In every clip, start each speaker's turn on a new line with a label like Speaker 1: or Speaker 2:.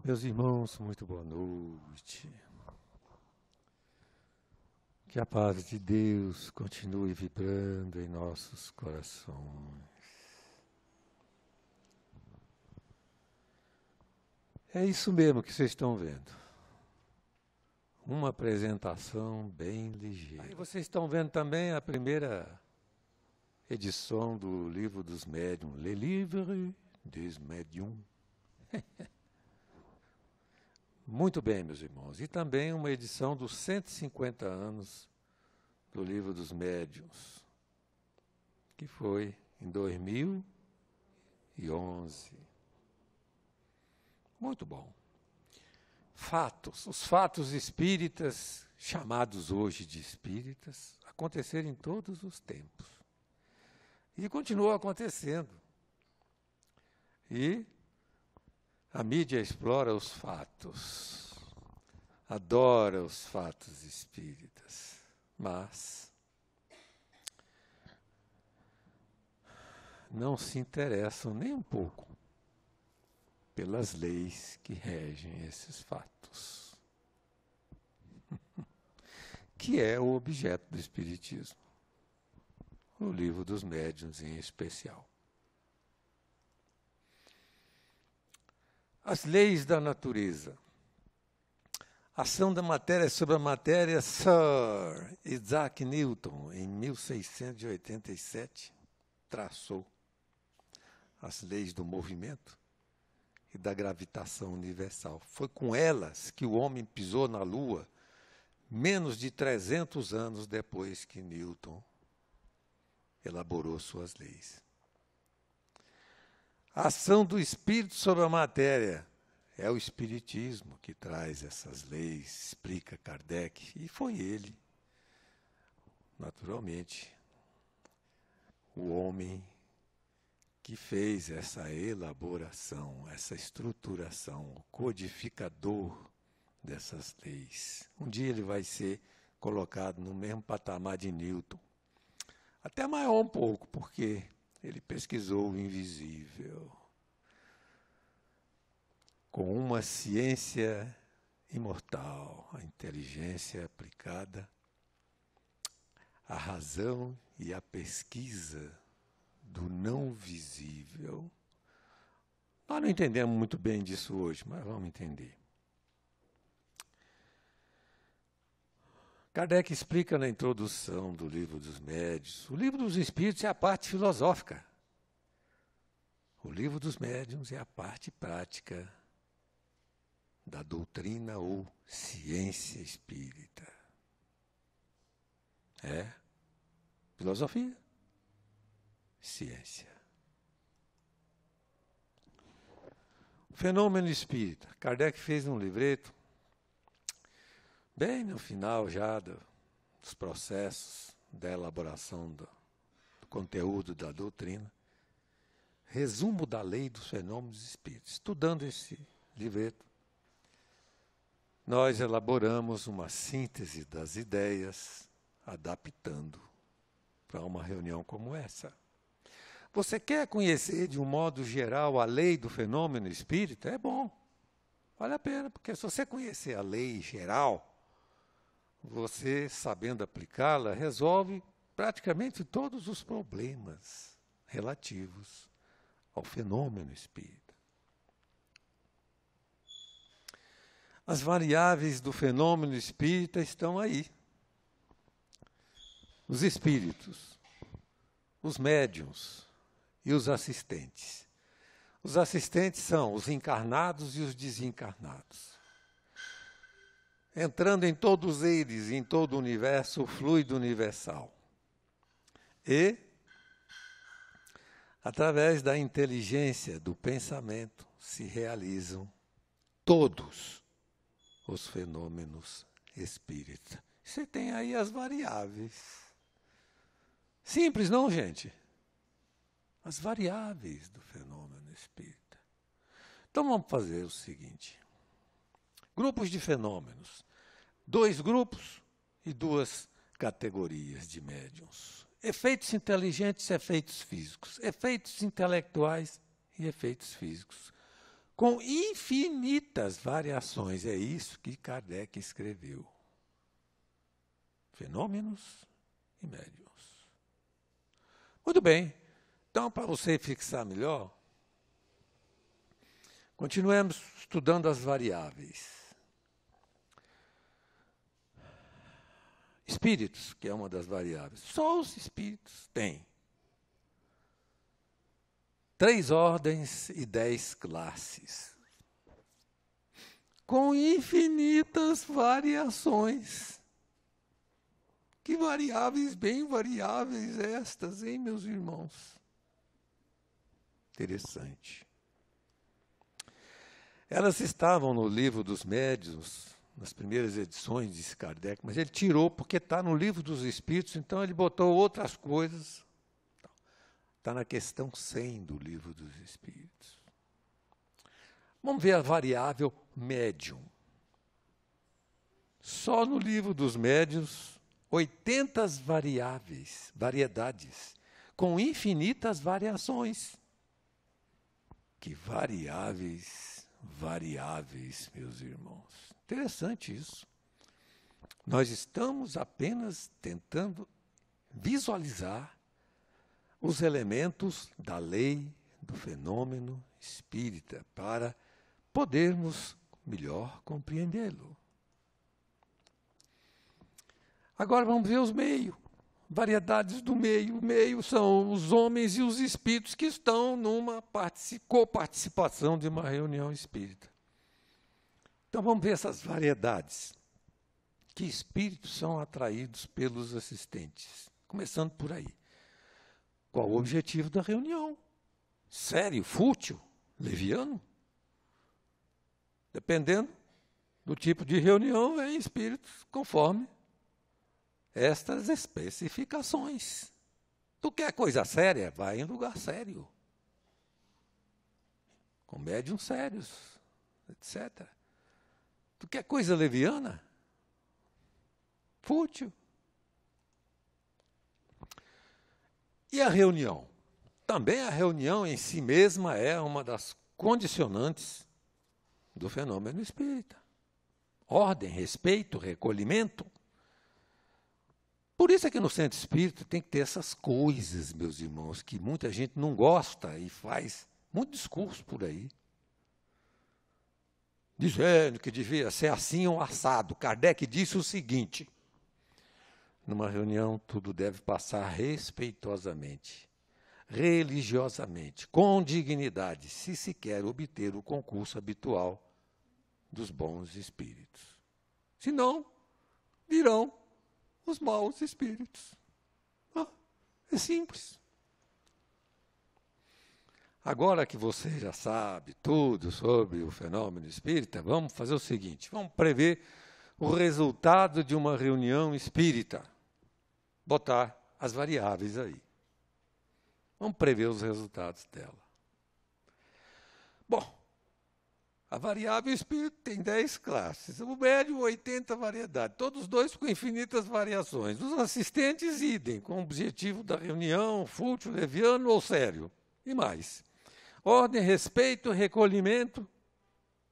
Speaker 1: Meus irmãos, muito boa noite. Que a paz de Deus continue vibrando em nossos corações. É isso mesmo que vocês estão vendo. Uma apresentação bem ligeira. Aí vocês estão vendo também a primeira edição do Livro dos Médiuns, Le Livre des Médiuns. Muito bem, meus irmãos. E também uma edição dos 150 anos do Livro dos Médiuns, que foi em 2011. Muito bom. Fatos. Os fatos espíritas, chamados hoje de espíritas, aconteceram em todos os tempos. E continuam acontecendo. E a mídia explora os fatos, adora os fatos espíritas, mas não se interessam nem um pouco pelas leis que regem esses fatos, que é o objeto do Espiritismo, o Livro dos Médiuns em especial. As leis da natureza. Ação da matéria sobre a matéria, Sir Isaac Newton, em 1687, traçou as leis do movimento e da gravitação universal. Foi com elas que o homem pisou na Lua, menos de 300 anos depois que Newton elaborou suas leis. A ação do espírito sobre a matéria é o espiritismo que traz essas leis, explica Kardec, e foi ele, naturalmente, o homem que fez essa elaboração, essa estruturação, o codificador dessas leis. Um dia ele vai ser colocado no mesmo patamar de Newton, até maior um pouco, porque ele pesquisou o invisível com uma ciência imortal, a inteligência aplicada à razão e à pesquisa do não visível. Nós não entendemos muito bem disso hoje, mas vamos entender. Kardec explica na introdução do Livro dos Médiuns. O Livro dos Espíritos é a parte filosófica. O Livro dos Médiuns é a parte prática da doutrina ou ciência espírita. É filosofia, ciência. O fenômeno espírita. Kardec fez um livreto bem no final já dos processos da elaboração do conteúdo da doutrina, resumo da lei dos fenômenos espíritas. Estudando esse livreto, nós elaboramos uma síntese das ideias, adaptando para uma reunião como essa. Você quer conhecer de um modo geral a lei do fenômeno espírita? É bom, vale a pena, porque se você conhecer a lei geral, você, sabendo aplicá-la, resolve praticamente todos os problemas relativos ao fenômeno espírita. As variáveis do fenômeno espírita estão aí. Os espíritos, os médiuns e os assistentes. Os assistentes são os encarnados e os desencarnados. Entrando em todos eles, em todo o universo, o fluido universal. E, através da inteligência, do pensamento, se realizam todos os fenômenos espíritas. Você tem aí as variáveis. Simples, não, gente? As variáveis do fenômeno espírita. Então vamos fazer o seguinte. Grupos de fenômenos. 2 grupos e 2 categorias de médiuns. Efeitos inteligentes e efeitos físicos. Efeitos intelectuais e efeitos físicos. com infinitas variações. É isso que Kardec escreveu. Fenômenos e médiuns. Muito bem. Então, para você fixar melhor, continuemos estudando as variáveis. Espíritos, que é uma das variáveis. Só os espíritos têm 3 ordens e 10 classes, com infinitas variações. Que variáveis, bem variáveis estas, hein, meus irmãos? Interessante. Elas estavam no livro dos médiuns, nas primeiras edições, disse Kardec, mas ele tirou porque está no livro dos Espíritos, então ele botou outras coisas. Está na questão 100 do livro dos Espíritos. Vamos ver a variável médium. Só no livro dos médiuns, 80 variedades, com infinitas variações. Que variáveis, meus irmãos. Interessante isso. Nós estamos apenas tentando visualizar os elementos da lei do fenômeno espírita para podermos melhor compreendê-lo. Agora vamos ver os meios, variedades do meio. O meio são os homens e os espíritos que estão numa coparticipação de uma reunião espírita. Então vamos ver essas variedades. Que espíritos são atraídos pelos assistentes? Começando por aí. Qual o objetivo da reunião? Sério, fútil, leviano? Dependendo do tipo de reunião, vem espíritos conforme estas especificações. Tu quer coisa séria? Vai em lugar sério. Com médiuns sérios, etc. Tu quer coisa leviana? Fútil. E a reunião? Também a reunião em si mesma é uma das condicionantes do fenômeno espírita. Ordem, respeito, recolhimento. Por isso é que no centro espírita tem que ter essas coisas, meus irmãos, que muita gente não gosta e faz muito discurso por aí. Dizendo que devia ser assim ou assado. Kardec disse o seguinte: numa reunião tudo deve passar respeitosamente, religiosamente, com dignidade, se se quer obter o concurso habitual dos bons espíritos. Senão, virão os maus espíritos. É simples. Agora que você já sabe tudo sobre o fenômeno espírita, vamos fazer o seguinte, vamos prever o resultado de uma reunião espírita. Botar as variáveis aí. Vamos prever os resultados dela. Bom, a variável espírito tem 10 classes, o médium 80 variedades, todos dois com infinitas variações. Os assistentes, idem, com o objetivo da reunião, fútil, leviano ou sério. E mais. Ordem, respeito, recolhimento.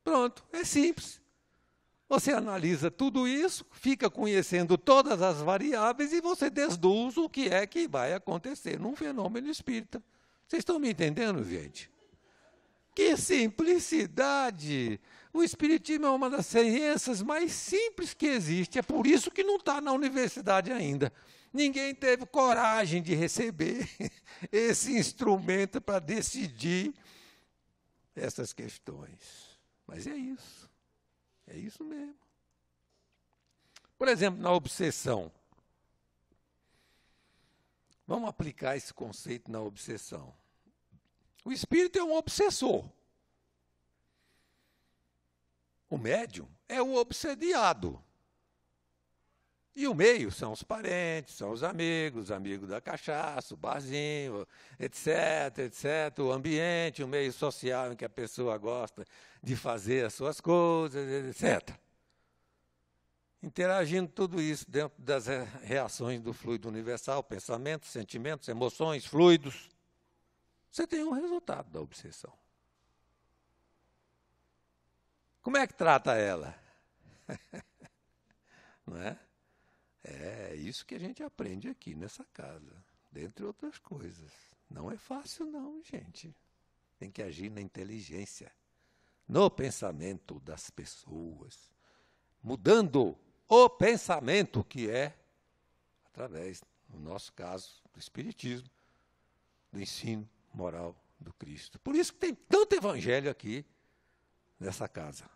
Speaker 1: Pronto, é simples. Você analisa tudo isso, fica conhecendo todas as variáveis e você deduz o que é que vai acontecer num fenômeno espírita. Vocês estão me entendendo, gente? Que simplicidade! O espiritismo é uma das ciências mais simples que existe. É por isso que não está na universidade ainda. Ninguém teve coragem de receber esse instrumento para decidir essas questões. Mas é isso. É isso mesmo. Por exemplo, na obsessão. Vamos aplicar esse conceito na obsessão. O espírito é um obsessor. O médium é o obsediado. E o meio são os parentes, são os amigos da cachaça, o barzinho, etc, etc. O ambiente, o meio social em que a pessoa gosta de fazer as suas coisas, etc. Interagindo tudo isso dentro das reações do fluido universal, pensamentos, sentimentos, emoções, fluidos, você tem um resultado da obsessão. Como é que trata ela? Não é? É isso que a gente aprende aqui nessa casa, dentre outras coisas. Não é fácil não, gente. Tem que agir na inteligência, no pensamento das pessoas, mudando o pensamento que é, através, no nosso caso, do Espiritismo, do ensino moral do Cristo. Por isso que tem tanto evangelho aqui nessa casa.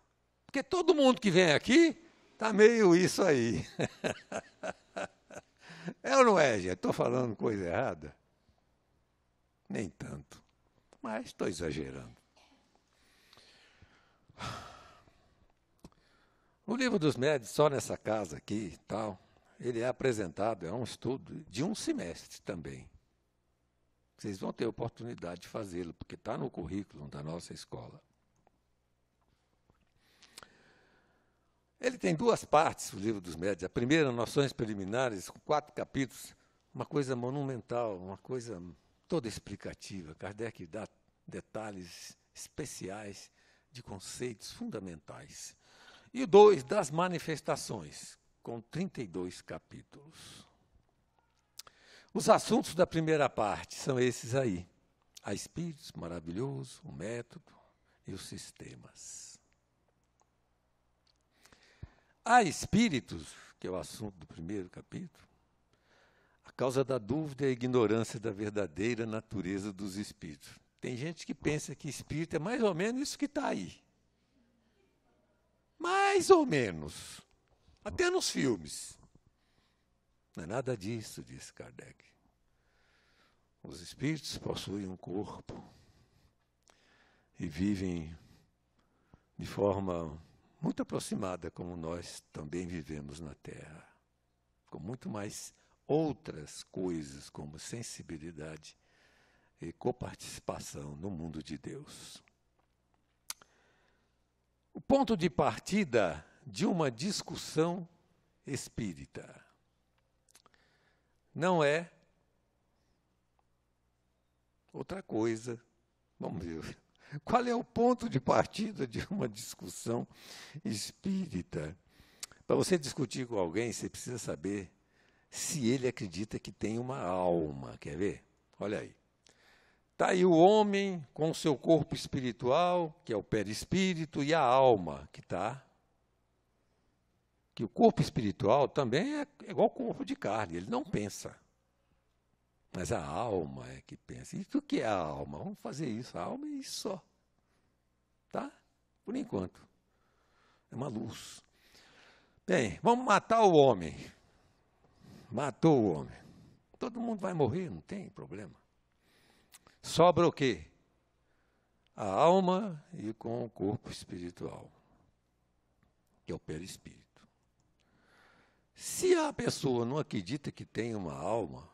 Speaker 1: Porque todo mundo que vem aqui está meio isso aí. É ou não é, gente? Estou falando coisa errada? Nem tanto. Mas estou exagerando. O Livro dos Médiuns, só nessa casa aqui e tal, ele é apresentado, é um estudo de um semestre também. Vocês vão ter oportunidade de fazê-lo, porque está no currículo da nossa escola. Ele tem 2 partes, o Livro dos Médiuns. A primeira, Noções Preliminares, com 4 capítulos, uma coisa monumental, uma coisa toda explicativa. Kardec dá detalhes especiais de conceitos fundamentais. E o 2, das manifestações, com 32 capítulos. Os assuntos da primeira parte são esses aí. Há espíritos, maravilhoso, o método e os sistemas. Há espíritos, que é o assunto do primeiro capítulo, a causa da dúvida e a ignorância da verdadeira natureza dos espíritos. Tem gente que pensa que espírito é mais ou menos isso que está aí. Mais ou menos. Até nos filmes. Não é nada disso, disse Kardec. Os espíritos possuem um corpo e vivem de forma muito aproximada como nós também vivemos na Terra, com muito mais outras coisas como sensibilidade e coparticipação no mundo de Deus. O ponto de partida de uma discussão espírita não é outra coisa. Vamos ver. Qual é o ponto de partida de uma discussão espírita? Para você discutir com alguém, você precisa saber se ele acredita que tem uma alma. Quer ver? Olha aí. Está aí o homem com o seu corpo espiritual, que é o perispírito, e a alma, que o corpo espiritual também é igual ao corpo de carne, ele não pensa. Mas a alma é que pensa. E o que é a alma? Vamos fazer isso. A alma é isso só. Tá? Por enquanto. É uma luz. Bem, vamos matar o homem. Matou o homem. Todo mundo vai morrer, não tem problema. Sobra o quê? A alma e com o corpo espiritual, que é o perispírito. Se a pessoa não acredita que tem uma alma,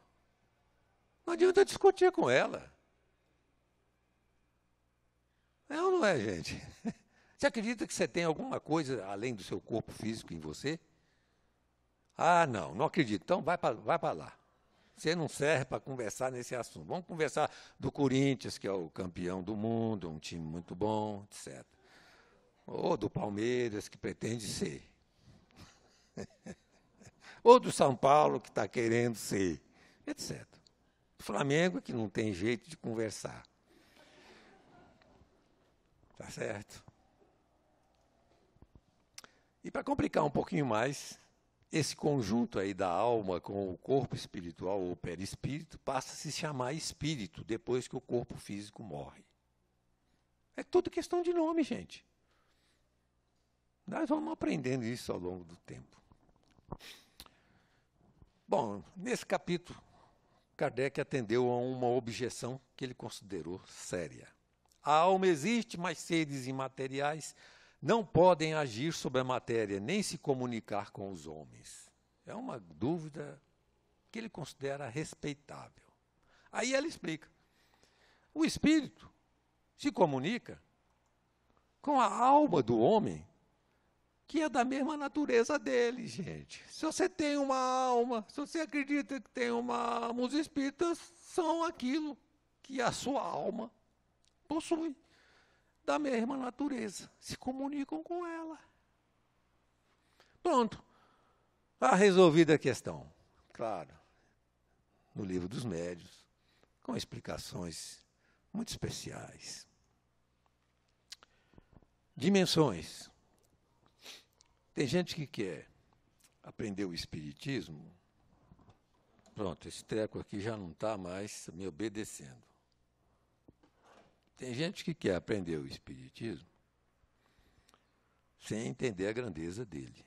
Speaker 1: não adianta discutir com ela. É ou não é, gente? Você acredita que você tem alguma coisa além do seu corpo físico em você? Ah, não acredito. Então vai para lá. Você não serve para conversar nesse assunto. Vamos conversar do Corinthians, que é o campeão do mundo, um time muito bom, etc. Ou do Palmeiras, que pretende ser. Ou do São Paulo, que está querendo ser, etc. Do Flamengo, que não tem jeito de conversar. Tá certo? E para complicar um pouquinho mais, esse conjunto aí da alma com o corpo espiritual ou perispírito passa a se chamar espírito depois que o corpo físico morre. É tudo questão de nome, gente. Nós vamos aprendendo isso ao longo do tempo. Bom, nesse capítulo, Kardec atendeu a uma objeção que ele considerou séria. A alma existe, mas seres imateriais não podem agir sobre a matéria, nem se comunicar com os homens. É uma dúvida que ele considera respeitável. Aí ela explica. O espírito se comunica com a alma do homem, que é da mesma natureza dele, gente. Se você tem uma alma, se você acredita que tem uma alma, os espíritas são aquilo que a sua alma possui. da mesma natureza, se comunicam com ela. Pronto. Está resolvida a questão. Claro, no Livro dos Médiuns, com explicações muito especiais. Dimensões. Tem gente que quer aprender o Espiritismo. Pronto, esse treco aqui já não está mais me obedecendo. Tem gente que quer aprender o Espiritismo sem entender a grandeza dele.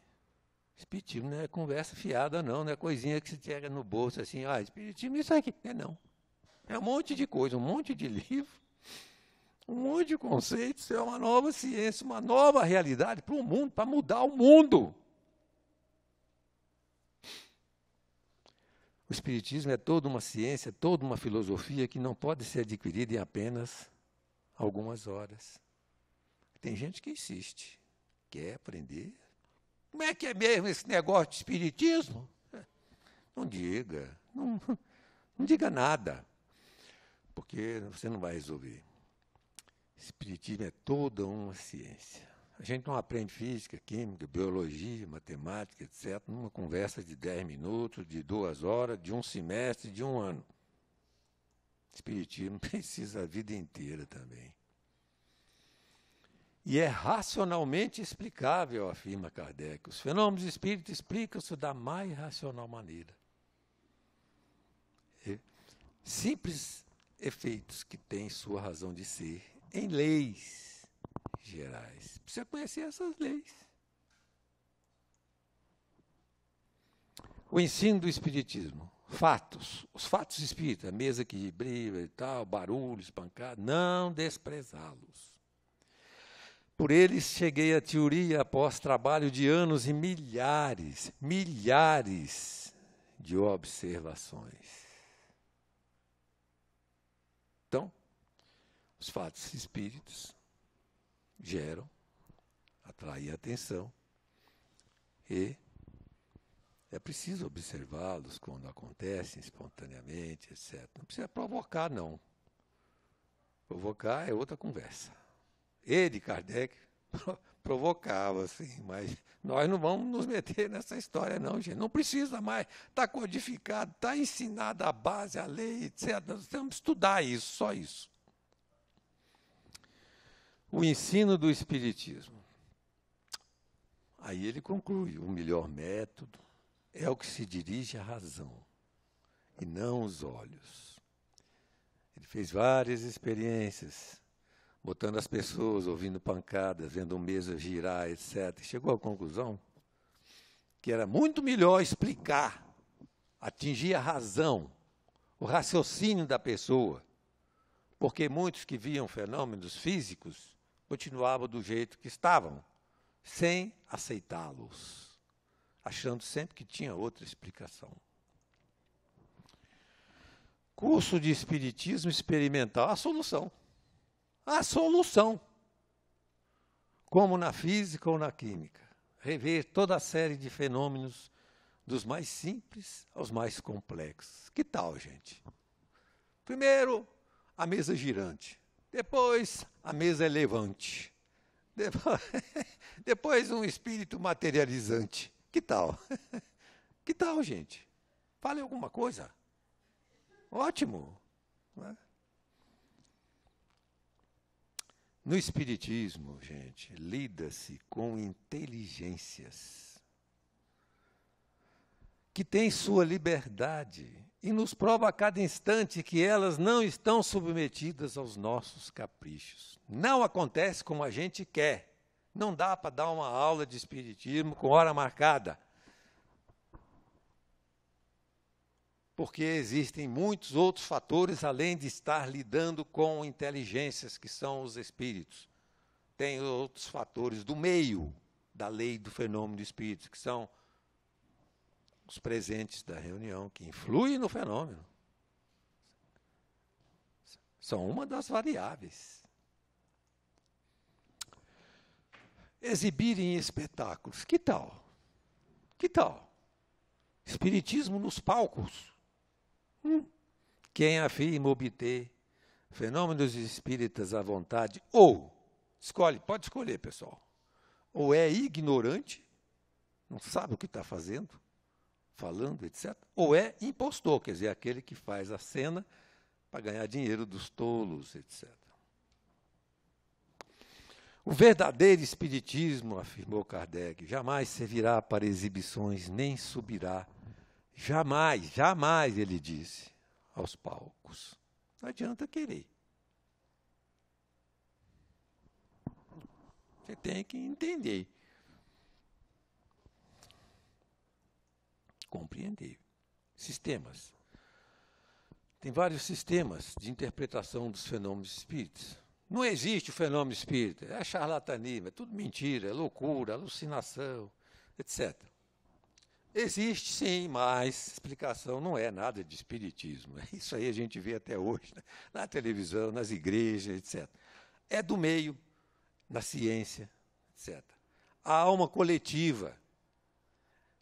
Speaker 1: Espiritismo não é conversa fiada, não é coisinha que se pega no bolso assim, Espiritismo isso aqui. Não. É um monte de coisa, um monte de livro, um monte de conceitos, é uma nova ciência, uma nova realidade para o mundo, para mudar o mundo. O Espiritismo é toda uma ciência, toda uma filosofia que não pode ser adquirida em apenas algumas horas. Tem gente que insiste, quer aprender. Como é que é mesmo esse negócio de espiritismo? Não diga, não diga nada, porque você não vai resolver. Espiritismo é toda uma ciência. A gente não aprende física, química, biologia, matemática, etc., numa conversa de 10 minutos, de 2 horas, de um semestre, de um ano. Espiritismo precisa a vida inteira também. E é racionalmente explicável, afirma Kardec. Os fenômenos espíritas explicam-se da mais racional maneira. Simples efeitos que têm sua razão de ser em leis gerais. Precisa conhecer essas leis. O ensino do Espiritismo. Fatos. Os fatos espíritas, a mesa que brilha e tal, barulhos, pancadas, não desprezá-los. Por eles cheguei à teoria após trabalho de anos e milhares de observações. Então, os fatos espíritas geram, atraem atenção e é preciso observá-los quando acontecem espontaneamente, etc. Não precisa provocar, não. Provocar é outra conversa. Ele, Kardec, provocava, assim, mas nós não vamos nos meter nessa história, não, gente. Não precisa mais. Está codificado, está ensinada a base, a lei, etc. Nós temos que estudar isso, só isso. O ensino do Espiritismo. Aí ele conclui, o melhor método é o que se dirige à razão, e não os olhos. Ele fez várias experiências, botando as pessoas, ouvindo pancadas, vendo mesa girar, etc. E chegou à conclusão que era muito melhor explicar, atingir a razão, o raciocínio da pessoa, porque muitos que viam fenômenos físicos continuavam do jeito que estavam, sem aceitá-los, achando sempre que tinha outra explicação. Curso de Espiritismo Experimental, a solução. A solução. Como na física ou na química. Rever toda a série de fenômenos, dos mais simples aos mais complexos. Que tal, gente? Primeiro, a mesa girante. Depois, a mesa elevante. Depois, um espírito materializante. Que tal? Que tal, gente? Fale alguma coisa. Ótimo. No Espiritismo, gente, lida-se com inteligências que têm sua liberdade e nos prova a cada instante que elas não estão submetidas aos nossos caprichos. Não acontece como a gente quer. Não dá para dar uma aula de Espiritismo com hora marcada. Porque existem muitos outros fatores, além de estar lidando com inteligências, que são os espíritos. Tem outros fatores do meio da lei do fenômeno do espírito, que são os presentes da reunião, que influem no fenômeno. São uma das variáveis. Exibirem espetáculos. Que tal? Que tal? Espiritismo nos palcos. Quem afirma obter fenômenos espíritas à vontade ou Escolhe, pode escolher, pessoal. Ou é ignorante, não sabe o que está fazendo, falando, etc. Ou é impostor, quer dizer, aquele que faz a cena para ganhar dinheiro dos tolos, etc. O verdadeiro espiritismo, afirmou Kardec, jamais servirá para exibições, nem subirá, jamais, jamais, ele disse, aos palcos. Não adianta querer. Você tem que entender. Compreender. Sistemas. Tem vários sistemas de interpretação dos fenômenos espíritas. Não existe o fenômeno espírita, é charlatanismo, é tudo mentira, é loucura, alucinação, etc. Existe sim, mas explicação não é nada de espiritismo. Isso aí a gente vê até hoje, né? Na televisão, nas igrejas, etc. É do meio, na ciência, etc. A alma coletiva,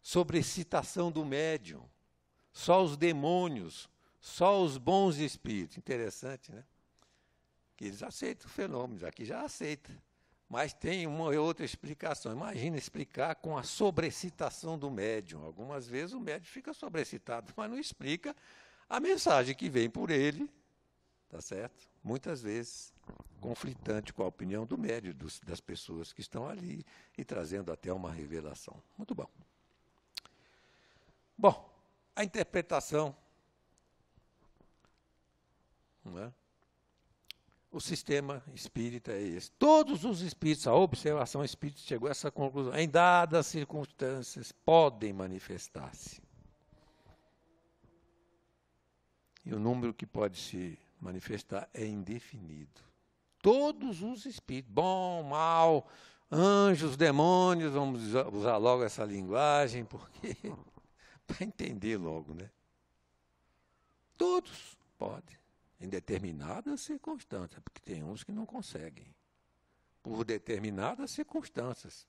Speaker 1: sobrecitação do médium, só os demônios, só os bons espíritos. Interessante, né? Que eles aceitam fenômenos, aqui já aceita. Mas tem uma outra explicação. Imagina explicar com a sobrecitação do médium. Algumas vezes o médium fica sobrecitado, mas não explica a mensagem que vem por ele, tá certo? Muitas vezes conflitante com a opinião do médium, das pessoas que estão ali, e trazendo até uma revelação. Muito bom. Bom, a interpretação, não é? O sistema espírita é esse. Todos os espíritos, a observação espírita chegou a essa conclusão. Em dadas circunstâncias, podem manifestar-se. E o número que pode se manifestar é indefinido. Todos os espíritos, bom, mal, anjos, demônios, vamos usar logo essa linguagem, porque para entender logo, né? Todos podem. Em determinadas circunstâncias, porque tem uns que não conseguem. Por determinadas circunstâncias.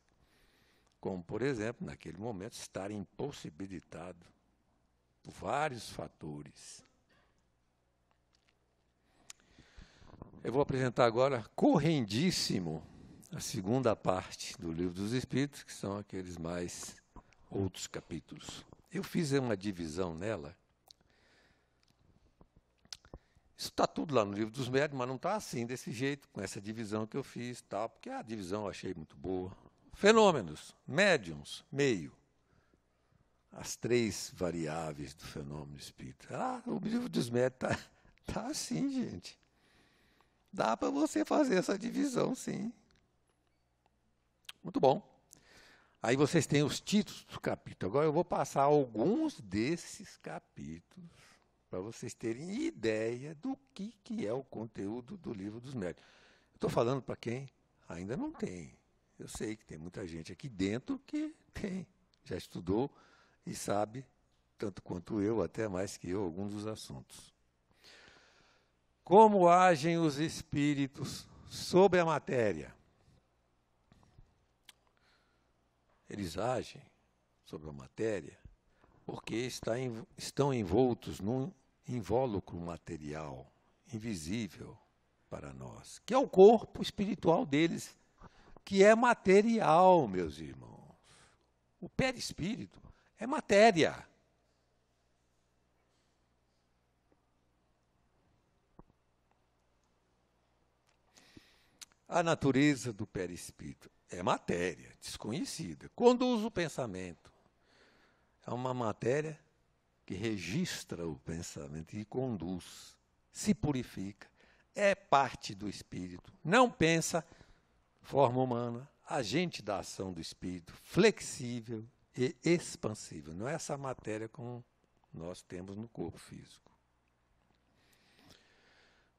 Speaker 1: Como, por exemplo, naquele momento, estar impossibilitado por vários fatores. Eu vou apresentar agora, correndíssimo, a segunda parte do Livro dos Espíritos, que são aqueles mais outros capítulos. Eu fiz uma divisão nela. Isso está tudo lá no Livro dos Médiuns, mas não está assim, desse jeito, com essa divisão que eu fiz, tal, porque a divisão eu achei muito boa. Fenômenos, médiums, meio. As três variáveis do fenômeno espírita. O Livro dos Médiuns está assim, gente. Dá para você fazer essa divisão, sim. Muito bom. Aí vocês têm os títulos do capítulo. Agora eu vou passar alguns desses capítulos para vocês terem ideia do que é o conteúdo do Livro dos Médiuns. Estou falando para quem ainda não tem. Eu sei que tem muita gente aqui dentro que tem, já estudou e sabe, tanto quanto eu, até mais que eu, alguns dos assuntos. Como agem os espíritos sobre a matéria? Eles agem sobre a matéria porque estão envoltos num invólucro material, invisível para nós, que é o corpo espiritual deles, que é material, meus irmãos. O perispírito é matéria. A natureza do perispírito é matéria, desconhecida. Conduz o pensamento. É uma matéria que registra o pensamento e conduz, se purifica. É parte do espírito. Não pensa, forma humana, agente da ação do espírito, flexível e expansível. Não é essa matéria como nós temos no corpo físico.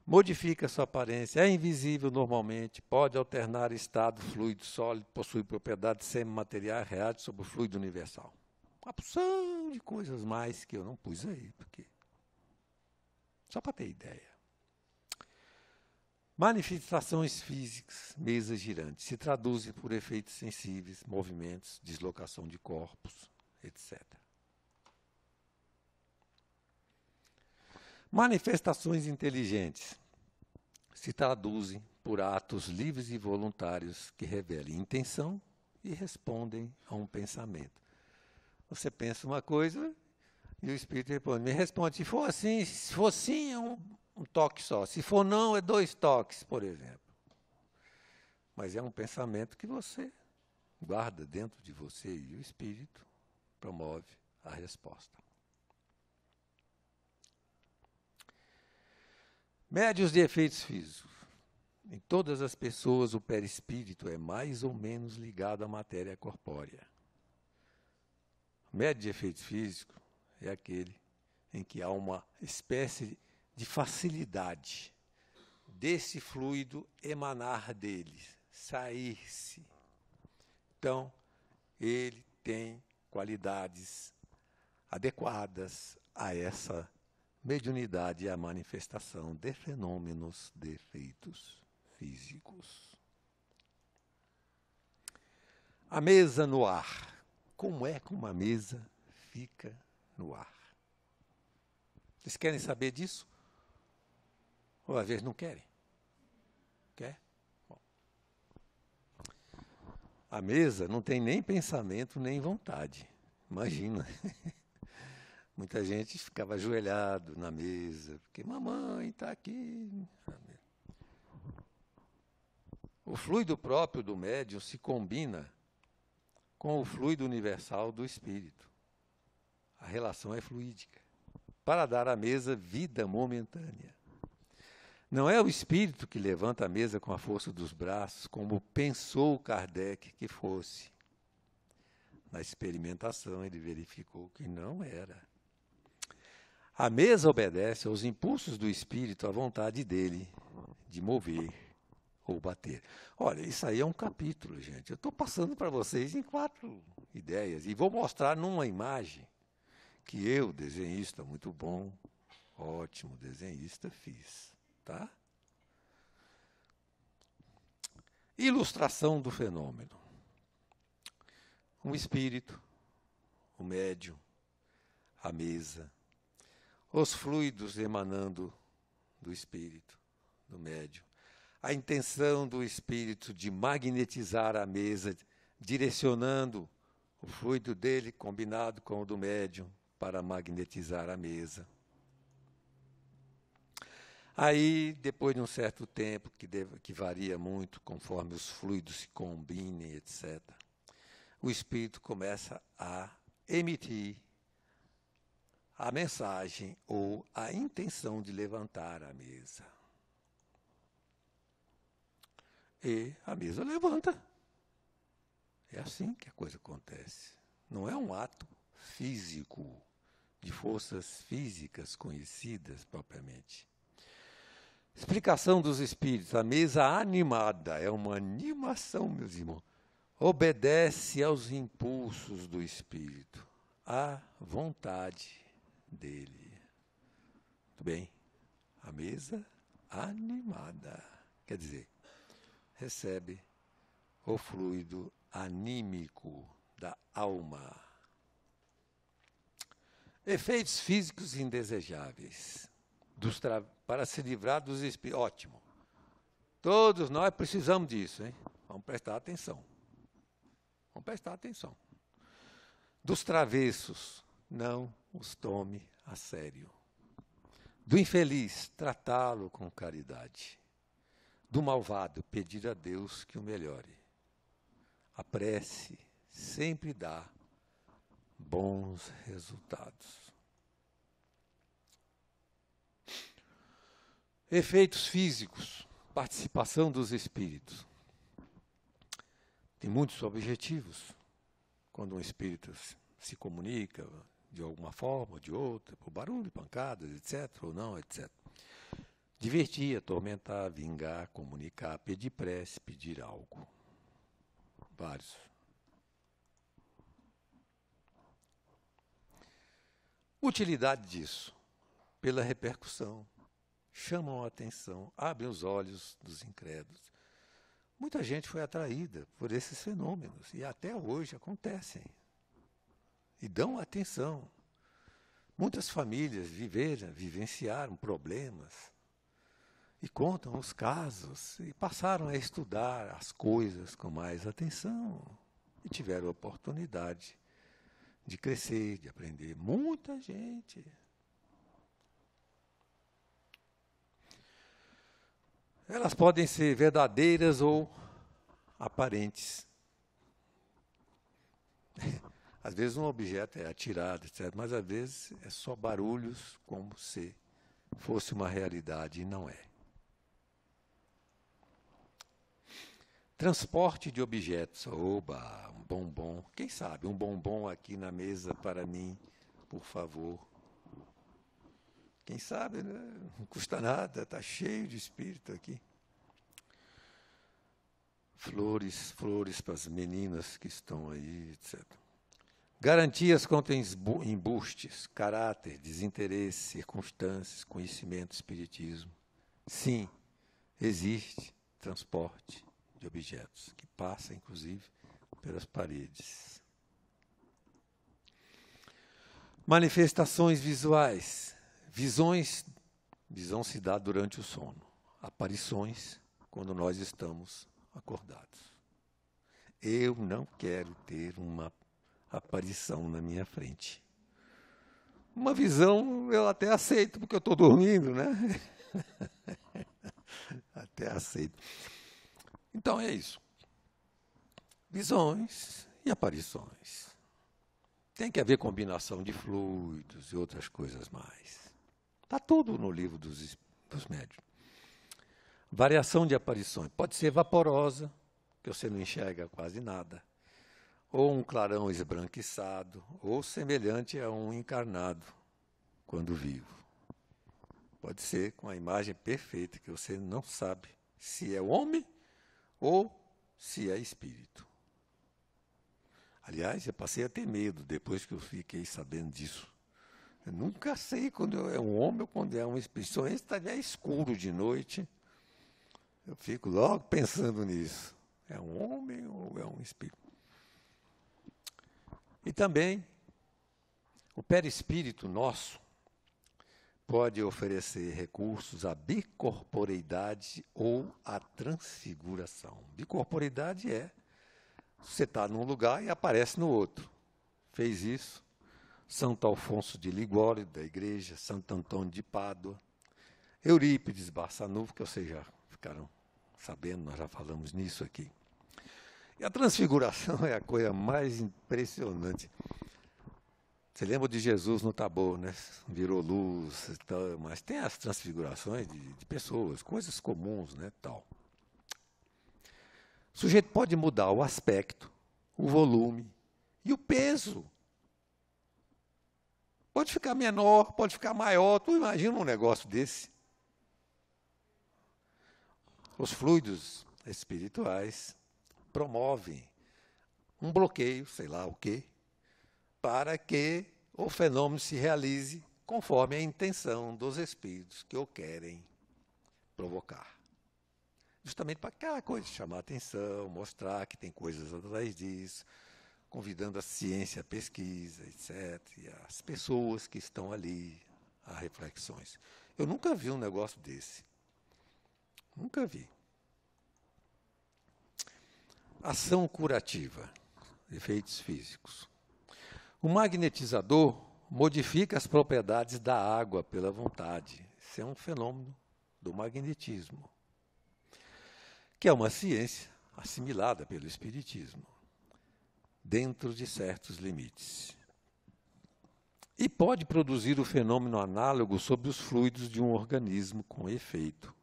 Speaker 1: Modifica sua aparência, é invisível normalmente, pode alternar estado fluido, sólido, possui propriedades semimateriais, reage sobre o fluido universal. Uma porção de coisas mais que eu não pus aí, porque só para ter ideia. Manifestações físicas, mesas girantes, se traduzem por efeitos sensíveis, movimentos, deslocação de corpos, etc. Manifestações inteligentes se traduzem por atos livres e voluntários que revelem intenção e respondem a um pensamento. Você pensa uma coisa e o Espírito responde. Me responde, se for sim, é um toque só. Se for não, é 2 toques, por exemplo. Mas é um pensamento que você guarda dentro de você e o Espírito promove a resposta. Médios de efeitos físicos. Em todas as pessoas, o perispírito é mais ou menos ligado à matéria corpórea. O médio de efeitos físicos é aquele em que há uma espécie de facilidade desse fluido emanar dele, sair-se. Então, ele tem qualidades adequadas a essa mediunidade e a manifestação de fenômenos de efeitos físicos. A mesa no ar. Como é que uma mesa fica no ar? Vocês querem saber disso? Ou às vezes não querem? Quer? Bom. A mesa não tem nem pensamento, nem vontade. Imagina. Muita gente ficava ajoelhado na mesa, porque mamãe está aqui. O fluido próprio do médium se combina com o fluido universal do espírito. A relação é fluídica, para dar à mesa vida momentânea. Não é o espírito que levanta a mesa com a força dos braços, como pensou Kardec que fosse. Na experimentação, ele verificou que não era. A mesa obedece aos impulsos do espírito, à vontade dele de mover ou bater. Olha, isso aí é um capítulo, gente. Eu estou passando para vocês em 4 ideias e vou mostrar numa imagem que eu, desenhista muito bom, ótimo desenhista, fiz. Tá? Ilustração do fenômeno. Um espírito, o médium, a mesa, os fluidos emanando do espírito, do médium, a intenção do espírito de magnetizar a mesa, direcionando o fluido dele combinado com o do médium para magnetizar a mesa. Aí, depois de um certo tempo, que varia muito conforme os fluidos se combinem, etc., o espírito começa a emitir a mensagem ou a intenção de levantar a mesa. E a mesa levanta. É assim que a coisa acontece. Não é um ato físico, de forças físicas conhecidas propriamente. Explicação dos espíritos. A mesa animada é uma animação, meus irmãos. Obedece aos impulsos do espírito, à vontade dele. Muito bem. A mesa animada. Quer dizer, recebe o fluido anímico da alma. Efeitos físicos indesejáveis. Para se livrar dos espíritos. Ótimo. Todos nós precisamos disso, hein? Vamos prestar atenção. Vamos prestar atenção. Dos travessos, não os tome a sério. Do infeliz, tratá-lo com caridade. Do malvado, pedir a Deus que o melhore. A prece sempre dá bons resultados. Efeitos físicos, participação dos espíritos. Tem muitos objetivos. Quando um espírito se comunica de alguma forma ou de outra, por barulho, pancadas, etc., ou não, etc. Divertir, atormentar, vingar, comunicar, pedir prece, pedir algo. Vários. Utilidade disso, pela repercussão. Chamam a atenção, abrem os olhos dos incrédulos. Muita gente foi atraída por esses fenômenos e até hoje acontecem. E dão atenção. Muitas famílias vivenciaram problemas e contam os casos, e passaram a estudar as coisas com mais atenção, e tiveram a oportunidade de crescer, de aprender. Muita gente. Elas podem ser verdadeiras ou aparentes. Às vezes um objeto é atirado, etc., mas às vezes é só barulhos, como se fosse uma realidade, e não é. Transporte de objetos. Oba, um bombom. Quem sabe, um bombom aqui na mesa para mim, por favor. Quem sabe, né? Não custa nada, está cheio de espírito aqui. Flores para as meninas que estão aí, etc. Garantias contra embustes, caráter, desinteresse, circunstâncias, conhecimento, espiritismo. Sim, existe transporte de objetos, que passa, inclusive, pelas paredes. Manifestações visuais. Visão se dá durante o sono. Aparições, quando nós estamos acordados. Eu não quero ter uma aparição na minha frente. Uma visão eu até aceito, porque eu estou dormindo, né? Até aceito. Então é isso. Visões e aparições. Tem que haver combinação de fluidos e outras coisas mais. Está tudo no livro dos médiuns. Variação de aparições. Pode ser vaporosa, que você não enxerga quase nada, ou um clarão esbranquiçado, ou semelhante a um encarnado, quando vivo. Pode ser com a imagem perfeita, que você não sabe se é homem ou se é espírito. Aliás, eu passei a ter medo depois que eu fiquei sabendo disso. Eu nunca sei quando é um homem ou quando é um espírito. Só se estiver escuro de noite, eu fico logo pensando nisso. É um homem ou é um espírito? E também, o perispírito nosso pode oferecer recursos à bicorporeidade ou à transfiguração. Bicorporeidade é você está num lugar e aparece no outro. Fez isso Santo Alfonso de Ligório, da igreja, Santo Antônio de Pádua, Eurípides Barçanufo, que vocês já ficaram sabendo, nós já falamos nisso aqui. E a transfiguração é a coisa mais impressionante. Você lembra de Jesus no Tabor, né? Virou luz e tal, mas tem as transfigurações de pessoas, coisas comuns, né, tal. O sujeito pode mudar o aspecto, o volume e o peso. Pode ficar menor, pode ficar maior. Tu imagina um negócio desse? Os fluidos espirituais promovem um bloqueio, sei lá o quê, para que o fenômeno se realize conforme a intenção dos espíritos que o querem provocar. Justamente para aquela coisa, chamar a atenção, mostrar que tem coisas atrás disso, convidando a ciência, a pesquisa, etc., e as pessoas que estão ali a reflexões. Eu nunca vi um negócio desse. Nunca vi. Ação curativa, efeitos físicos. O magnetizador modifica as propriedades da água pela vontade. Isso é um fenômeno do magnetismo, que é uma ciência assimilada pelo espiritismo, dentro de certos limites. E pode produzir o fenômeno análogo sobre os fluidos de um organismo com efeito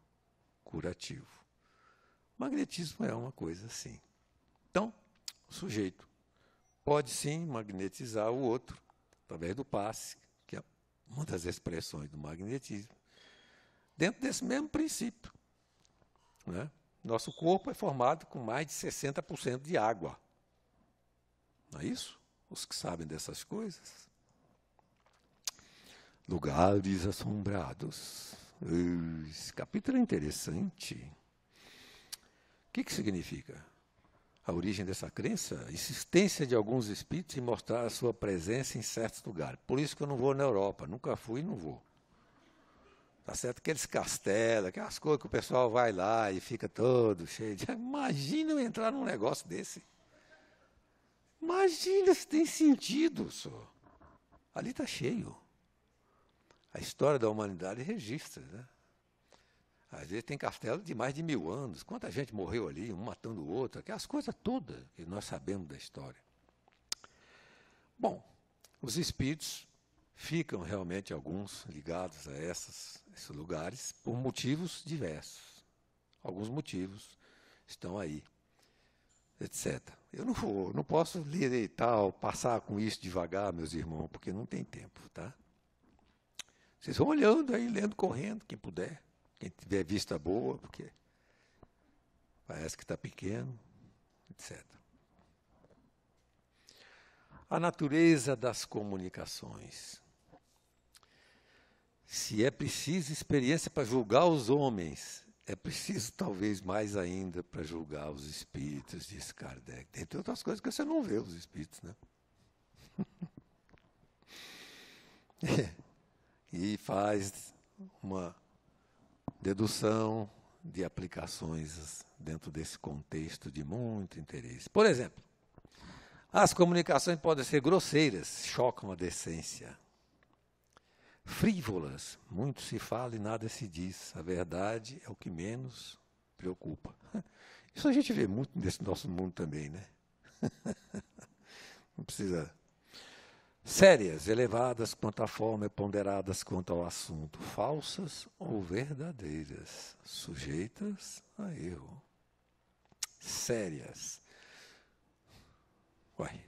Speaker 1: curativo. O magnetismo é uma coisa assim. Então, o sujeito pode sim magnetizar o outro, através do passe, que é uma das expressões do magnetismo, dentro desse mesmo princípio, né? Nosso corpo é formado com mais de 60% de água. Não é isso? Os que sabem dessas coisas. Lugares assombrados. Esse capítulo é interessante. O que significa? A origem dessa crença? A insistência de alguns espíritos em mostrar a sua presença em certos lugares. Por isso que eu não vou na Europa. Nunca fui e não vou. Tá certo? Aqueles castelos, aquelas coisas que o pessoal vai lá e fica todo cheio de... Imagina eu entrar num negócio desse. Imagina se tem sentido, só. Ali está cheio. A história da humanidade registra, né? Às vezes tem castelo de mais de 1000 anos. Quanta gente morreu ali, um matando o outro, aquelas coisas todas que nós sabemos da história. Bom, os espíritos ficam realmente alguns ligados a esses lugares por motivos diversos. Alguns motivos estão aí, etc. Eu não posso ler e tal, passar com isso devagar, meus irmãos, porque não tem tempo, tá? Vocês vão olhando aí, lendo, correndo, quem puder. Quem tiver vista boa, porque parece que está pequeno, etc. A natureza das comunicações. Se é preciso experiência para julgar os homens, é preciso talvez mais ainda para julgar os espíritos, diz Kardec. Tem outras coisas que você não vê os espíritos, né? E faz uma dedução de aplicações dentro desse contexto de muito interesse. Por exemplo, as comunicações podem ser grosseiras, chocam a decência. Frívolas, muito se fala e nada se diz. A verdade é o que menos preocupa. Isso a gente vê muito nesse nosso mundo também, né? Não precisa... Sérias, elevadas quanto à forma e ponderadas quanto ao assunto, falsas ou verdadeiras, sujeitas a erro. Sérias. Uai.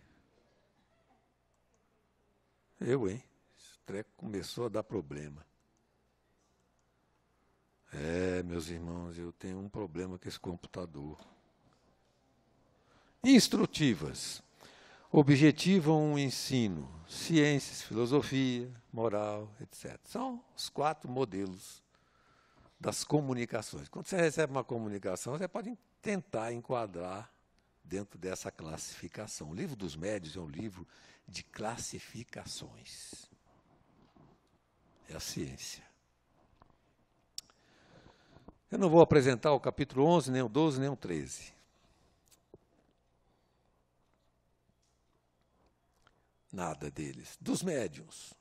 Speaker 1: Hein? Esse treco começou a dar problema. Meus irmãos, eu tenho um problema com esse computador. Instrutivas. Objetivam o ensino, ciências, filosofia, moral, etc. São os 4 modelos das comunicações. Quando você recebe uma comunicação, você pode tentar enquadrar dentro dessa classificação. O livro dos médiuns é um livro de classificações. É a ciência. Eu não vou apresentar o capítulo 11, nem o 12, nem o 13. Nada deles. Dos médiuns.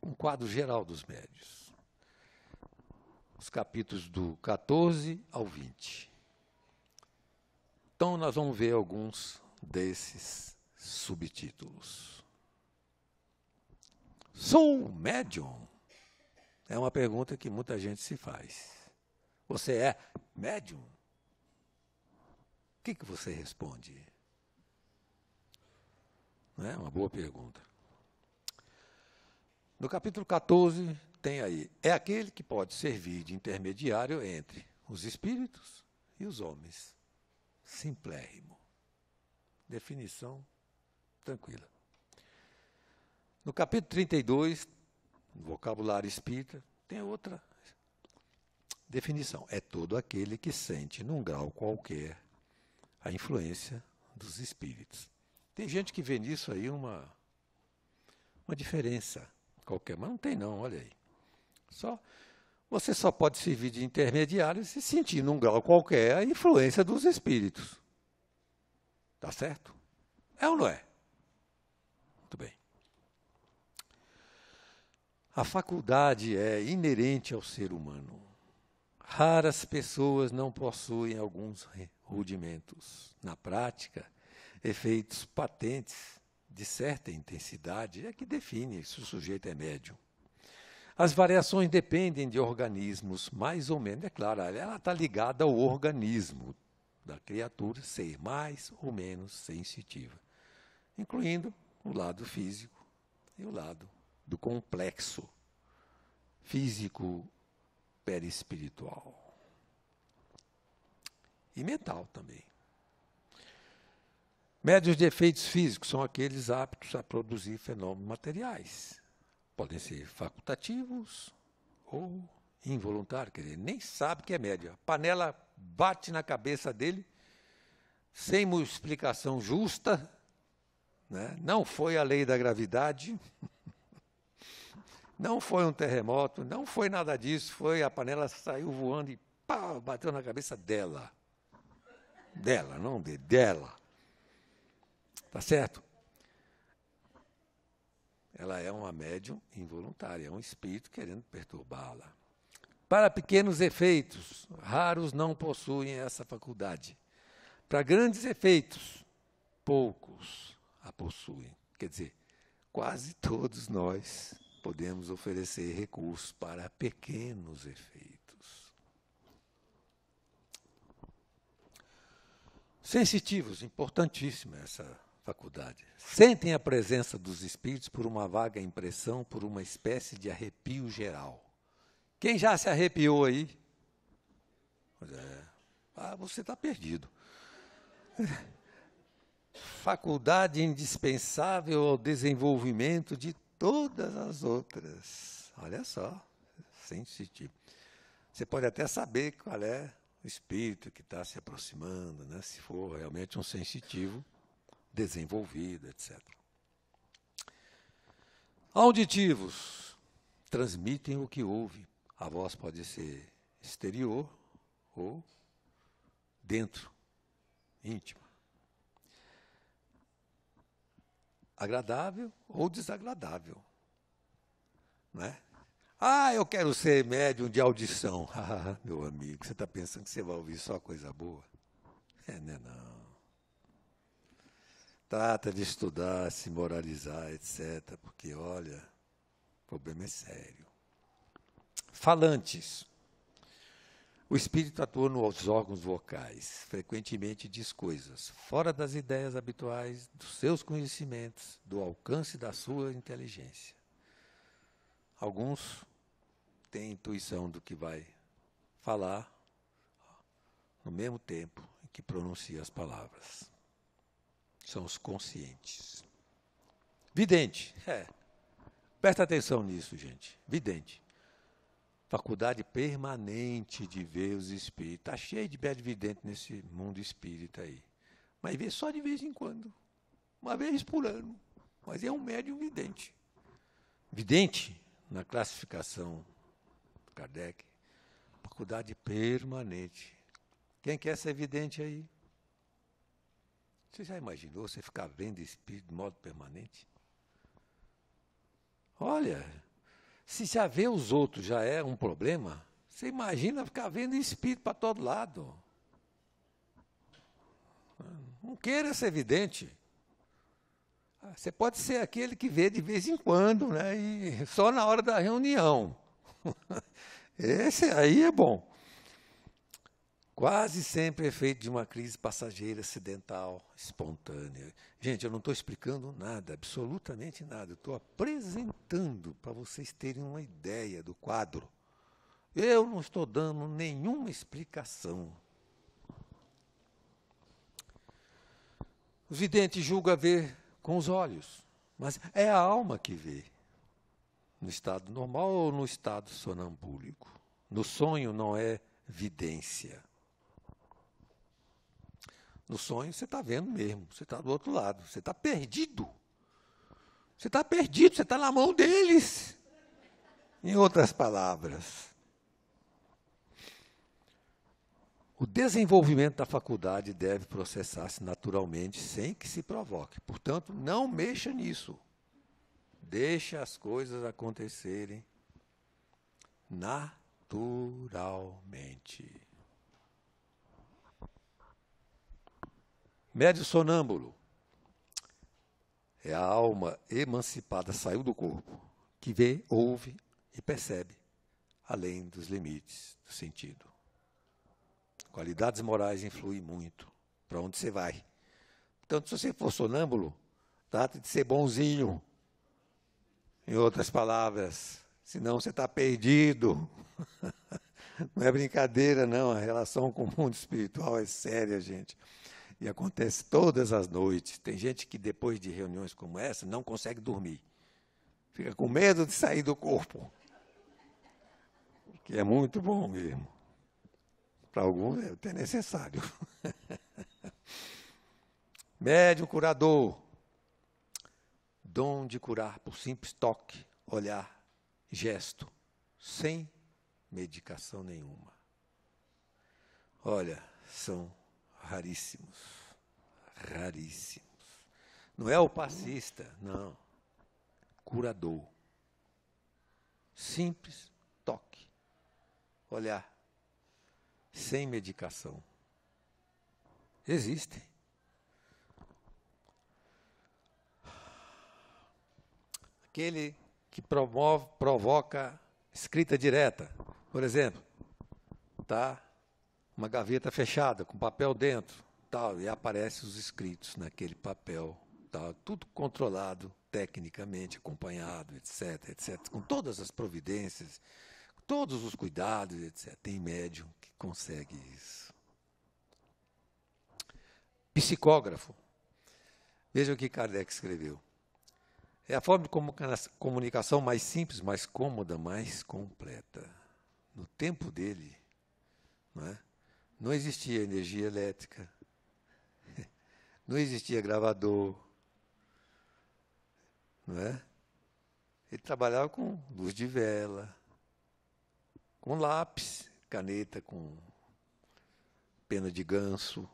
Speaker 1: Um quadro geral dos médiuns. Os capítulos do 14 ao 20. Então, nós vamos ver alguns desses subtítulos. Sou médium? É uma pergunta que muita gente se faz. Você é médium? O que você responde? Não é uma boa pergunta. No capítulo 14, tem aí, é aquele que pode servir de intermediário entre os espíritos e os homens. Simplérrimo. Definição tranquila. No capítulo 32, no vocabulário espírita, tem outra definição. É todo aquele que sente, num grau qualquer, a influência dos espíritos. Tem gente que vê nisso aí uma diferença qualquer, mas não tem não, olha aí. Você só pode servir de intermediário se sentir num grau qualquer a influência dos espíritos. Tá certo? É ou não é? Muito bem. A faculdade é inerente ao ser humano. Raras pessoas não possuem alguns rudimentos. Na prática, efeitos patentes de certa intensidade é que define se o sujeito é médium. As variações dependem de organismos, mais ou menos, é claro, ela está ligada ao organismo da criatura ser mais ou menos sensitiva, incluindo o lado físico e o lado do complexo físico perispiritual. E mental também. Médiuns de efeitos físicos são aqueles aptos a produzir fenômenos materiais. Podem ser facultativos ou involuntários, quer dizer, nem sabe que é médium. A panela bate na cabeça dele sem uma explicação justa, né? Não foi a lei da gravidade, Não foi um terremoto, não foi nada disso, foi a panela saiu voando e pá, bateu na cabeça dela. Dela, não dele, dela. Tá certo? Ela é uma médium involuntária, é um espírito querendo perturbá-la. Para pequenos efeitos, raros não possuem essa faculdade. Para grandes efeitos, poucos a possuem. Quer dizer, quase todos nós podemos oferecer recursos para pequenos efeitos. Sensitivos, importantíssima essa faculdade. Sentem a presença dos espíritos por uma vaga impressão, por uma espécie de arrepio geral. Quem já se arrepiou aí? Pois é. Você está perdido. Faculdade indispensável ao desenvolvimento de todas as outras. Olha só, sensitivo. Você pode até saber qual é o espírito que está se aproximando, né? Se for realmente um sensitivo desenvolvido, etc. Auditivos transmitem o que ouve. A voz pode ser exterior ou dentro, íntima. Agradável ou desagradável. Não é? Eu quero ser médium de audição. Meu amigo, você está pensando que você vai ouvir só coisa boa? Não. Trata de estudar, se moralizar, etc. Porque, olha, o problema é sério. Falantes. O espírito atua nos órgãos vocais, frequentemente diz coisas fora das ideias habituais, dos seus conhecimentos, do alcance da sua inteligência. Alguns têm intuição do que vai falar no mesmo tempo em que pronuncia as palavras. São os conscientes. Vidente. Presta atenção nisso, gente. Vidente. Faculdade permanente de ver os espíritos. Está cheio de médium vidente nesse mundo espírita aí. Mas vê só de vez em quando. Uma vez por ano. Mas é um médium vidente. Vidente, na classificação do Kardec, faculdade permanente. Quem quer ser vidente aí? Você já imaginou você ficar vendo espírito de modo permanente? Olha, se já ver os outros já é um problema, você imagina ficar vendo espírito para todo lado. Não queira ser vidente. Você pode ser aquele que vê de vez em quando, né? E só na hora da reunião. Esse aí é bom. Quase sempre é feito de uma crise passageira, acidental, espontânea. Gente, eu não estou explicando nada, absolutamente nada. Eu estou apresentando para vocês terem uma ideia do quadro. Eu não estou dando nenhuma explicação. Os videntes julgam ver com os olhos, mas é a alma que vê. No estado normal ou no estado sonambúlico. No sonho não é vidência. No sonho você está vendo mesmo, você está do outro lado, você está perdido. Você está perdido, você está na mão deles. Em outras palavras. O desenvolvimento da faculdade deve processar-se naturalmente, sem que se provoque. Portanto, não mexa nisso. Deixa as coisas acontecerem naturalmente. Médio sonâmbulo é a alma emancipada, saiu do corpo, que vê, ouve e percebe, além dos limites do sentido. Qualidades morais influem muito para onde você vai. Portanto, se você for sonâmbulo, trate de ser bonzinho. Em outras palavras, senão você está perdido. Não é brincadeira, não. A relação com o mundo espiritual é séria, gente. E acontece todas as noites. Tem gente que, depois de reuniões como essa, não consegue dormir. Fica com medo de sair do corpo. Que é muito bom mesmo. Para alguns é até necessário. Médium curador. Dom de curar por simples toque, olhar gesto, sem medicação nenhuma. Olha, são raríssimos, raríssimos. Não é o passista, não. Curador. Simples, toque, olhar, sem medicação. Existem. Aquele que provoca escrita direta. Por exemplo, tá uma gaveta fechada, com papel dentro, tal, e aparecem os escritos naquele papel, tal, tudo controlado, tecnicamente, acompanhado, etc., etc., com todas as providências, todos os cuidados, etc. Tem médium que consegue isso. Psicógrafo. Veja o que Kardec escreveu. É a forma de comunicação mais simples, mais cômoda, mais completa. No tempo dele, não existia energia elétrica, não existia gravador, não é? Ele trabalhava com luz de vela, com lápis, caneta, com pena de ganso,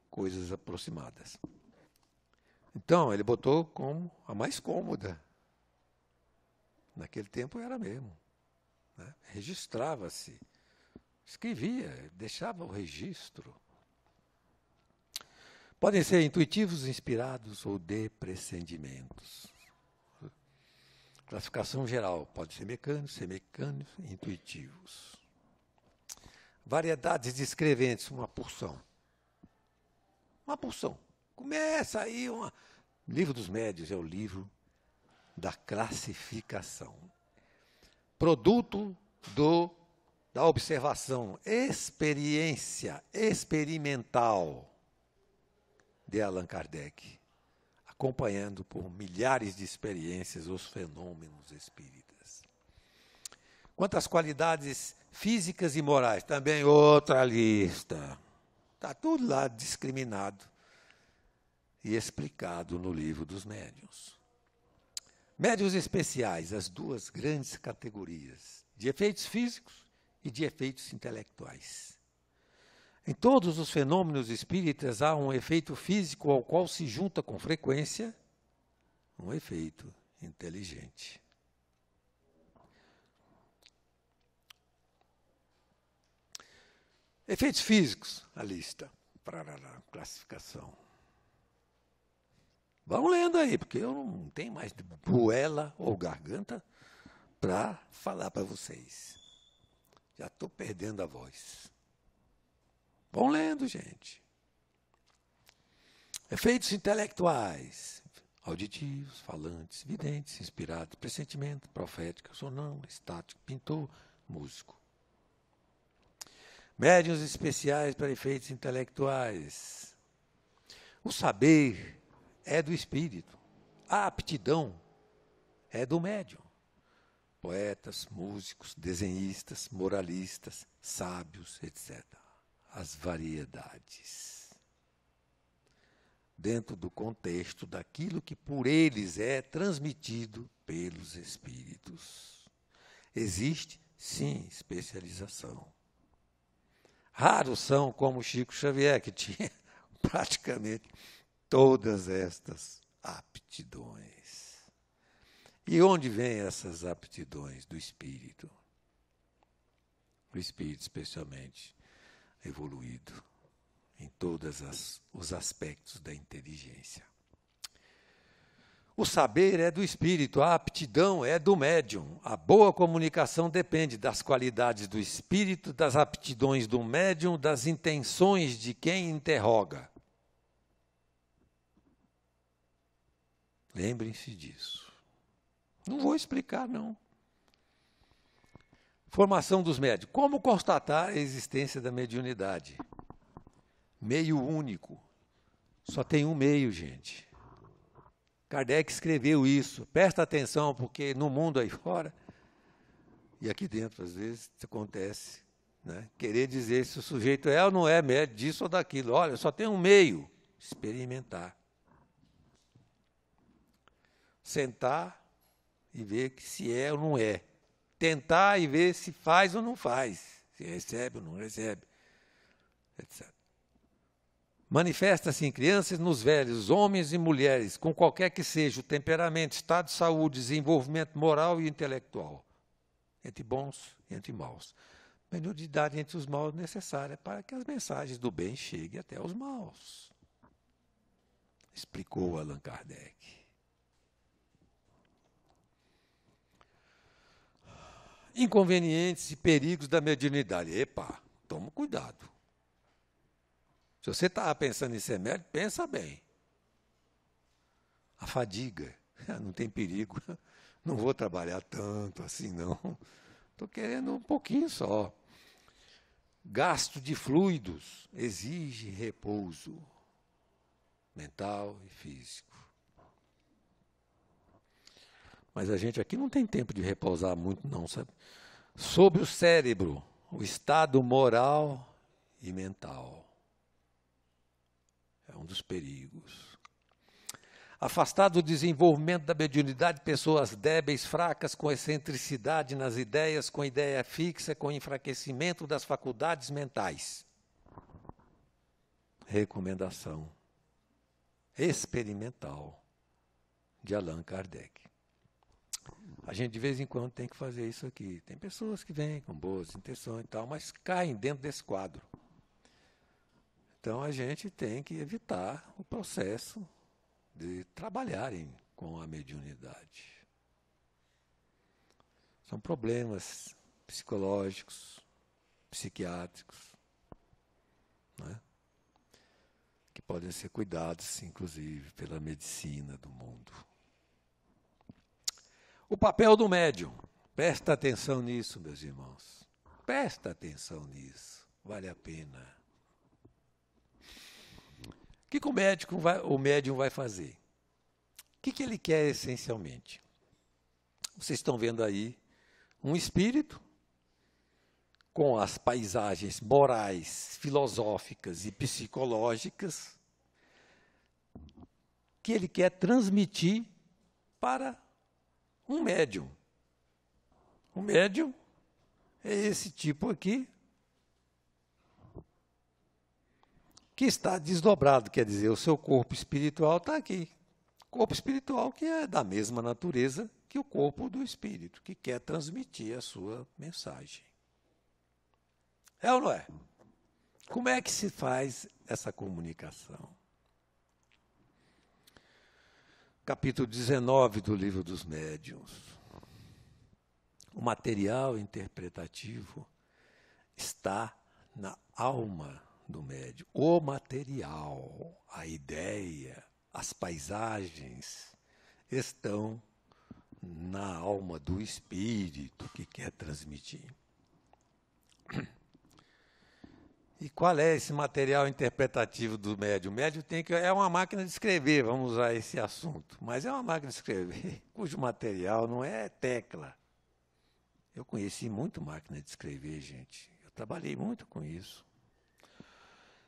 Speaker 1: coisas aproximadas. Então, ele botou como a mais cômoda. Naquele tempo era mesmo. Né? Registrava-se, escrevia, deixava o registro. Podem ser intuitivos, inspirados ou de pressentimentos. Classificação geral, pode ser mecânicos, semicânicos, intuitivos. Variedades descreventes, uma porção. Uma porção. Começa aí Livro dos Médiuns é o livro da classificação. Produto da observação, experiência experimental de Allan Kardec, acompanhando por milhares de experiências os fenômenos espíritas. Quanto às qualidades físicas e morais, também outra lista. Está tudo lá discriminado e explicado no Livro dos Médiuns. Médiuns especiais, as duas grandes categorias, de efeitos físicos e de efeitos intelectuais. Em todos os fenômenos espíritas há um efeito físico ao qual se junta com frequência um efeito inteligente. Efeitos físicos, a lista, classificação. Vão lendo aí, porque eu não tenho mais goela ou garganta para falar para vocês. Já estou perdendo a voz. Vão lendo, gente. Efeitos intelectuais, auditivos, falantes, videntes, inspirados, pressentimento, profética, sonâmbulo, estático, pintor, músico. Médiuns especiais para efeitos intelectuais. O saber é do espírito. A aptidão é do médium. Poetas, músicos, desenhistas, moralistas, sábios, etc. As variedades. Dentro do contexto daquilo que por eles é transmitido pelos espíritos. Existe, sim, especialização. Raros são como Chico Xavier, que tinha praticamente todas estas aptidões. E onde vêm essas aptidões? Do espírito. O espírito, especialmente, evoluído em todos os aspectos da inteligência. O saber é do espírito, a aptidão é do médium. A boa comunicação depende das qualidades do espírito, das aptidões do médium, das intenções de quem interroga. Lembrem-se disso. Não vou explicar, não. Formação dos médiuns. Como constatar a existência da mediunidade? Meio único. Só tem um meio, gente. Kardec escreveu isso. Presta atenção, porque no mundo aí fora, e aqui dentro, às vezes, isso acontece, né? Querer dizer se o sujeito é ou não é médium disso ou daquilo. Olha, só tem um meio. Experimentar. Sentar e ver que se é ou não é. Tentar e ver se faz ou não faz, se recebe ou não recebe, etc. Manifesta-se em crianças, nos velhos, homens e mulheres, com qualquer que seja o temperamento, estado de saúde, desenvolvimento moral e intelectual, entre bons e entre maus. Mediunidade entre os maus necessária para que as mensagens do bem cheguem até os maus, explicou Allan Kardec. Inconvenientes e perigos da mediunidade. Epa, toma cuidado. Se você estava pensando em ser médico, pensa bem. A fadiga, não tem perigo. Não vou trabalhar tanto assim, não. Estou querendo um pouquinho só. Gasto de fluidos exige repouso mental e físico. Mas a gente aqui não tem tempo de repousar muito, não, sabe? Sobre o cérebro, o estado moral e mental. É um dos perigos. Afastado do desenvolvimento da mediunidade, pessoas débeis, fracas, com excentricidade nas ideias, com ideia fixa, com enfraquecimento das faculdades mentais. Recomendação experimental de Allan Kardec. A gente de vez em quando tem que fazer isso aqui. Tem pessoas que vêm com boas intenções e tal, mas caem dentro desse quadro. Então a gente tem que evitar o processo de trabalharem com a mediunidade. São problemas psicológicos, psiquiátricos, né? Que podem ser cuidados, inclusive, pela medicina do mundo. O papel do médium. Presta atenção nisso, meus irmãos. Presta atenção nisso. Vale a pena. O que o médium vai fazer? O que ele quer essencialmente? Vocês estão vendo aí um espírito com as paisagens morais, filosóficas e psicológicas que ele quer transmitir para um médium. O médium é esse tipo aqui, que está desdobrado, quer dizer, o seu corpo espiritual está aqui. Corpo espiritual que é da mesma natureza que o corpo do espírito, que quer transmitir a sua mensagem. É ou não é? Como é que se faz essa comunicação? Capítulo 19 do Livro dos Médiuns. O material interpretativo está na alma do médium. O material, a ideia, as paisagens estão na alma do espírito que quer transmitir. E qual é esse material interpretativo do médium? O médium é uma máquina de escrever, vamos usar esse assunto, mas é uma máquina de escrever cujo material não é tecla. Eu conheci muito máquina de escrever, gente. Eu trabalhei muito com isso.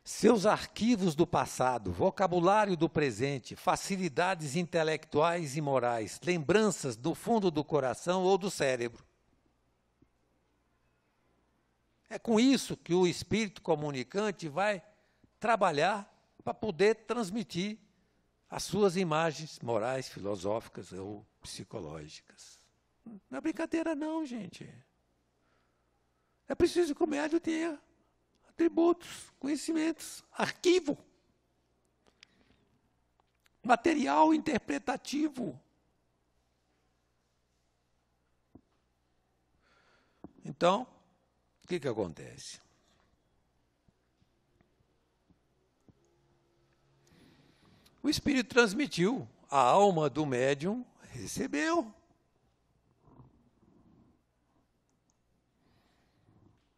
Speaker 1: Seus arquivos do passado, vocabulário do presente, facilidades intelectuais e morais, lembranças do fundo do coração ou do cérebro. É com isso que o espírito comunicante vai trabalhar para poder transmitir as suas imagens morais, filosóficas ou psicológicas. Não é brincadeira não, gente. É preciso que o médium tenha atributos, conhecimentos, arquivo, material interpretativo. Então, o que acontece? O espírito transmitiu, a alma do médium recebeu.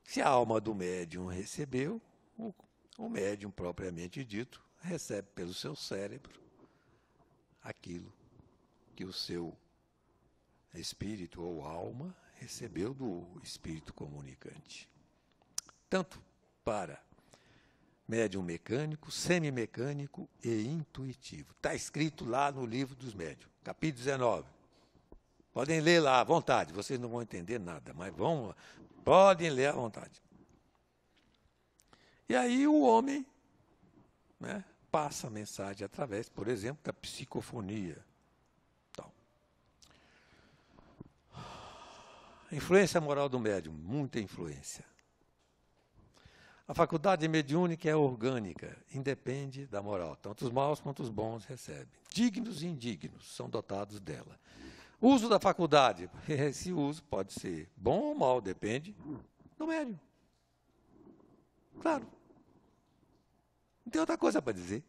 Speaker 1: Se a alma do médium recebeu, o médium propriamente dito recebe pelo seu cérebro aquilo que o seu espírito ou alma recebeu do espírito comunicante. Tanto para médium mecânico, semimecânico e intuitivo. Está escrito lá no Livro dos Médiuns, capítulo 19. Podem ler lá à vontade, vocês não vão entender nada, mas podem ler à vontade. E aí o homem, né, passa a mensagem através, por exemplo, da psicofonia. Tal. Influência moral do médium, muita influência. A faculdade mediúnica é orgânica, independe da moral. Tanto os maus quanto os bons recebem. Dignos e indignos são dotados dela. Uso da faculdade. Esse uso pode ser bom ou mal, depende do médium. Claro. Não tem outra coisa para dizer.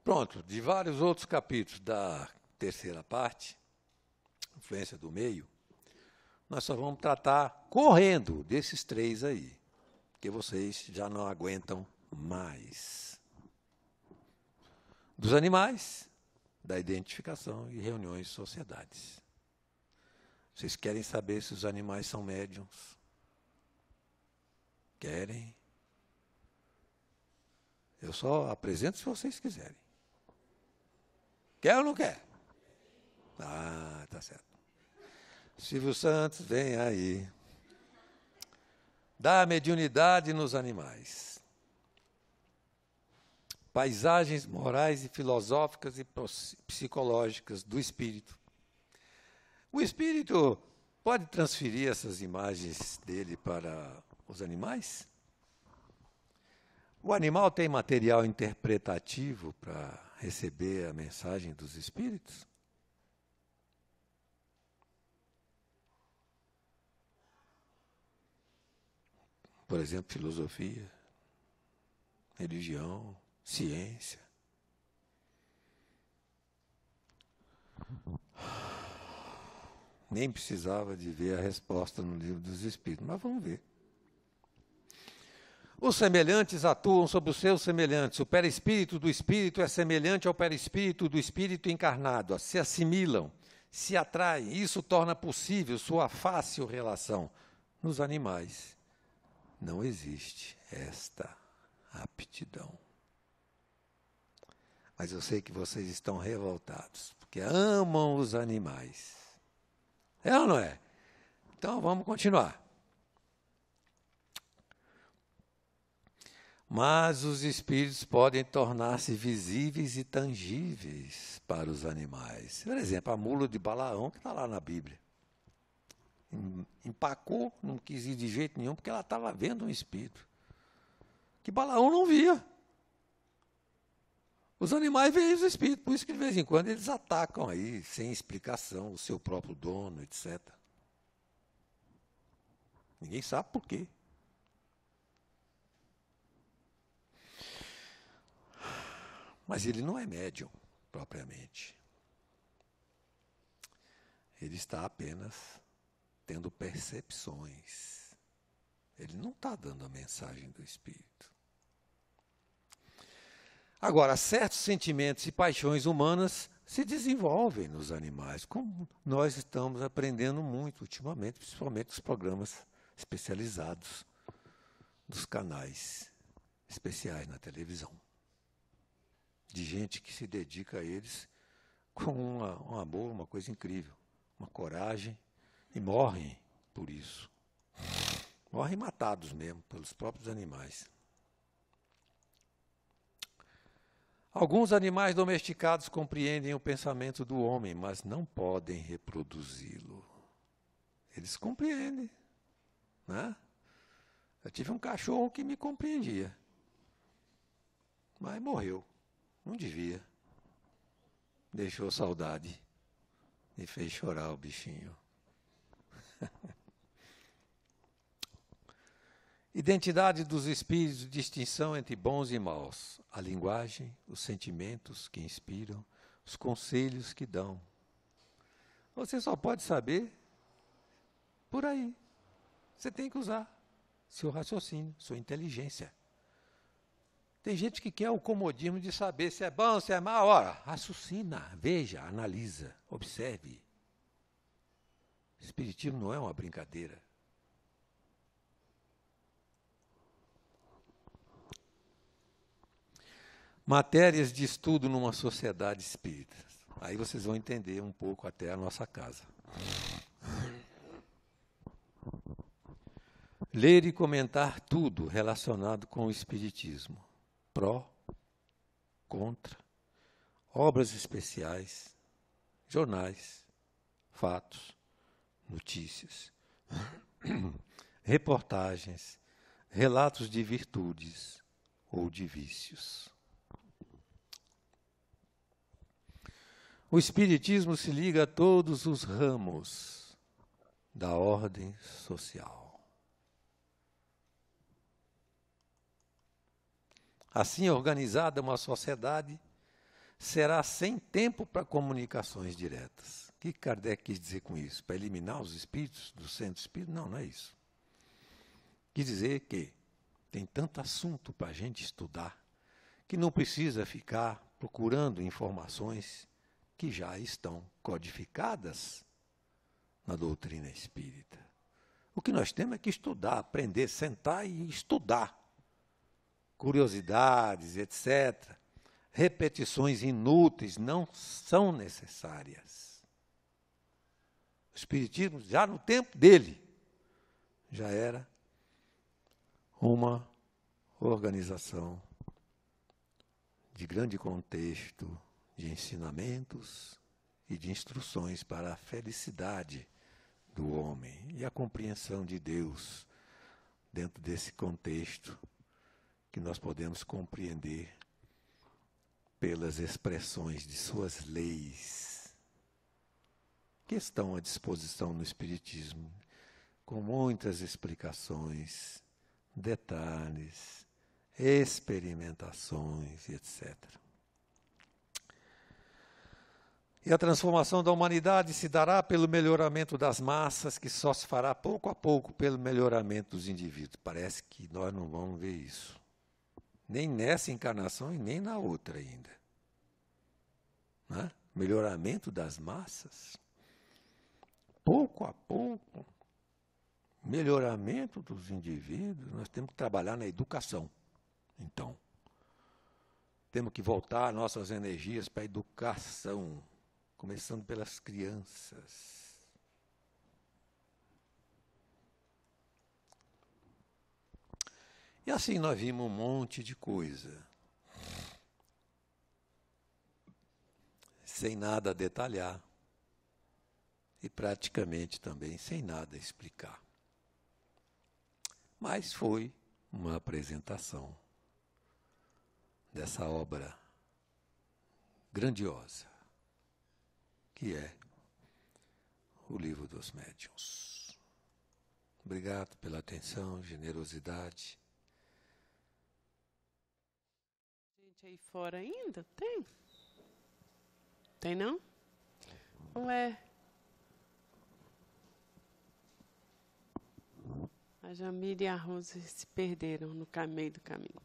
Speaker 1: Pronto, de vários outros capítulos da terceira parte, influência do meio, nós só vamos tratar correndo desses 3 aí, que vocês já não aguentam mais. Dos animais, da identificação e reuniões de sociedades. Vocês querem saber se os animais são médiums? Querem? Eu só apresento se vocês quiserem. Quer ou não quer? Ah, tá certo. Silvio Santos, vem aí. Da mediunidade nos animais. Paisagens morais e filosóficas e psicológicas do espírito. O espírito pode transferir essas imagens dele para os animais? O animal tem material interpretativo para receber a mensagem dos espíritos? Por exemplo, filosofia, religião, ciência. Nem precisava de ver a resposta no livro dos Espíritos, mas vamos ver. Os semelhantes atuam sobre os seus semelhantes. O perispírito do espírito é semelhante ao perispírito do espírito encarnado. Se assimilam, se atraem. Isso torna possível sua fácil relação. Nos animais não existe esta aptidão. Mas eu sei que vocês estão revoltados, porque amam os animais. É ou não é? Então vamos continuar. Mas os espíritos podem tornar-se visíveis e tangíveis para os animais. Por exemplo, a mula de Balaão, que está lá na Bíblia. Empacou, não quis ir de jeito nenhum, porque ela estava vendo um espírito. Que Balaão não via. Os animais veem os espíritos, por isso que de vez em quando eles atacam aí, sem explicação, o seu próprio dono, etc. Ninguém sabe por quê. Mas ele não é médium, propriamente. Ele está apenas tendo percepções. Ele não está dando a mensagem do Espírito. Agora, certos sentimentos e paixões humanas se desenvolvem nos animais, como nós estamos aprendendo muito ultimamente, principalmente nos programas especializados dos canais especiais na televisão. De gente que se dedica a eles com um amor, uma coisa incrível, uma coragem, e morrem por isso. Morrem matados mesmo, pelos próprios animais. Alguns animais domesticados compreendem o pensamento do homem, mas não podem reproduzi-lo. Eles compreendem, né? Eu tive um cachorro que me compreendia, mas morreu. Não devia. Deixou saudade. Me fez chorar o bichinho. Identidade dos espíritos, distinção entre bons e maus. A linguagem, os sentimentos que inspiram, os conselhos que dão. Você só pode saber por aí. Você tem que usar seu raciocínio, sua inteligência. Tem gente que quer o comodismo de saber se é bom, se é mal. Ora, raciocina, veja, analisa, observe. Espiritismo não é uma brincadeira. Matérias de estudo numa sociedade espírita. Aí vocês vão entender um pouco até a nossa casa. Ler e comentar tudo relacionado com o espiritismo. Pró, contra, obras especiais, jornais, fatos, notícias, reportagens, relatos de virtudes ou de vícios. O espiritismo se liga a todos os ramos da ordem social. Assim organizada, uma sociedade será sem tempo para comunicações diretas. O que Kardec quis dizer com isso? Para eliminar os espíritos do centro espírita? Não, não é isso. Quis dizer que tem tanto assunto para a gente estudar que não precisa ficar procurando informações que já estão codificadas na doutrina espírita. O que nós temos é que estudar, aprender, sentar e estudar. Curiosidades, etc. Repetições inúteis não são necessárias. O espiritismo, já no tempo dele, já era uma organização de grande contexto, de ensinamentos e de instruções para a felicidade do homem e a compreensão de Deus dentro desse contexto que nós podemos compreender pelas expressões de suas leis, que estão à disposição no Espiritismo, com muitas explicações, detalhes, experimentações, etc. E a transformação da humanidade se dará pelo melhoramento das massas, que só se fará pouco a pouco pelo melhoramento dos indivíduos. Parece que nós não vamos ver isso. Nem nessa encarnação e nem na outra ainda. Né? Melhoramento das massas. Pouco a pouco. Melhoramento dos indivíduos. Nós temos que trabalhar na educação. Então, temos que voltar nossas energias para a educação. Começando pelas crianças. E assim nós vimos um monte de coisa. Sem nada a detalhar. E praticamente também sem nada a explicar. Mas foi uma apresentação dessa obra grandiosa, que é o Livro dos Médiuns. Obrigado pela atenção, generosidade.
Speaker 2: Gente aí fora ainda? Tem? Tem não? Ué. A Jamila e a Rose se perderam no meio do caminho.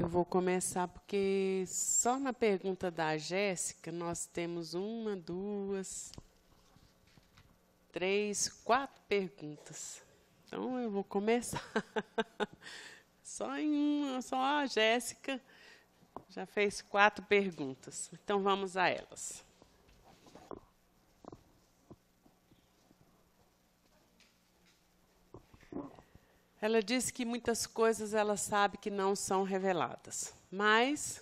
Speaker 2: Eu vou começar porque só na pergunta da Jéssica nós temos 1, 2, 3, 4 perguntas. Então eu vou começar. Só em uma, só a Jéssica já fez 4 perguntas. Então vamos a elas. Ela disse que muitas coisas ela sabe que não são reveladas, mas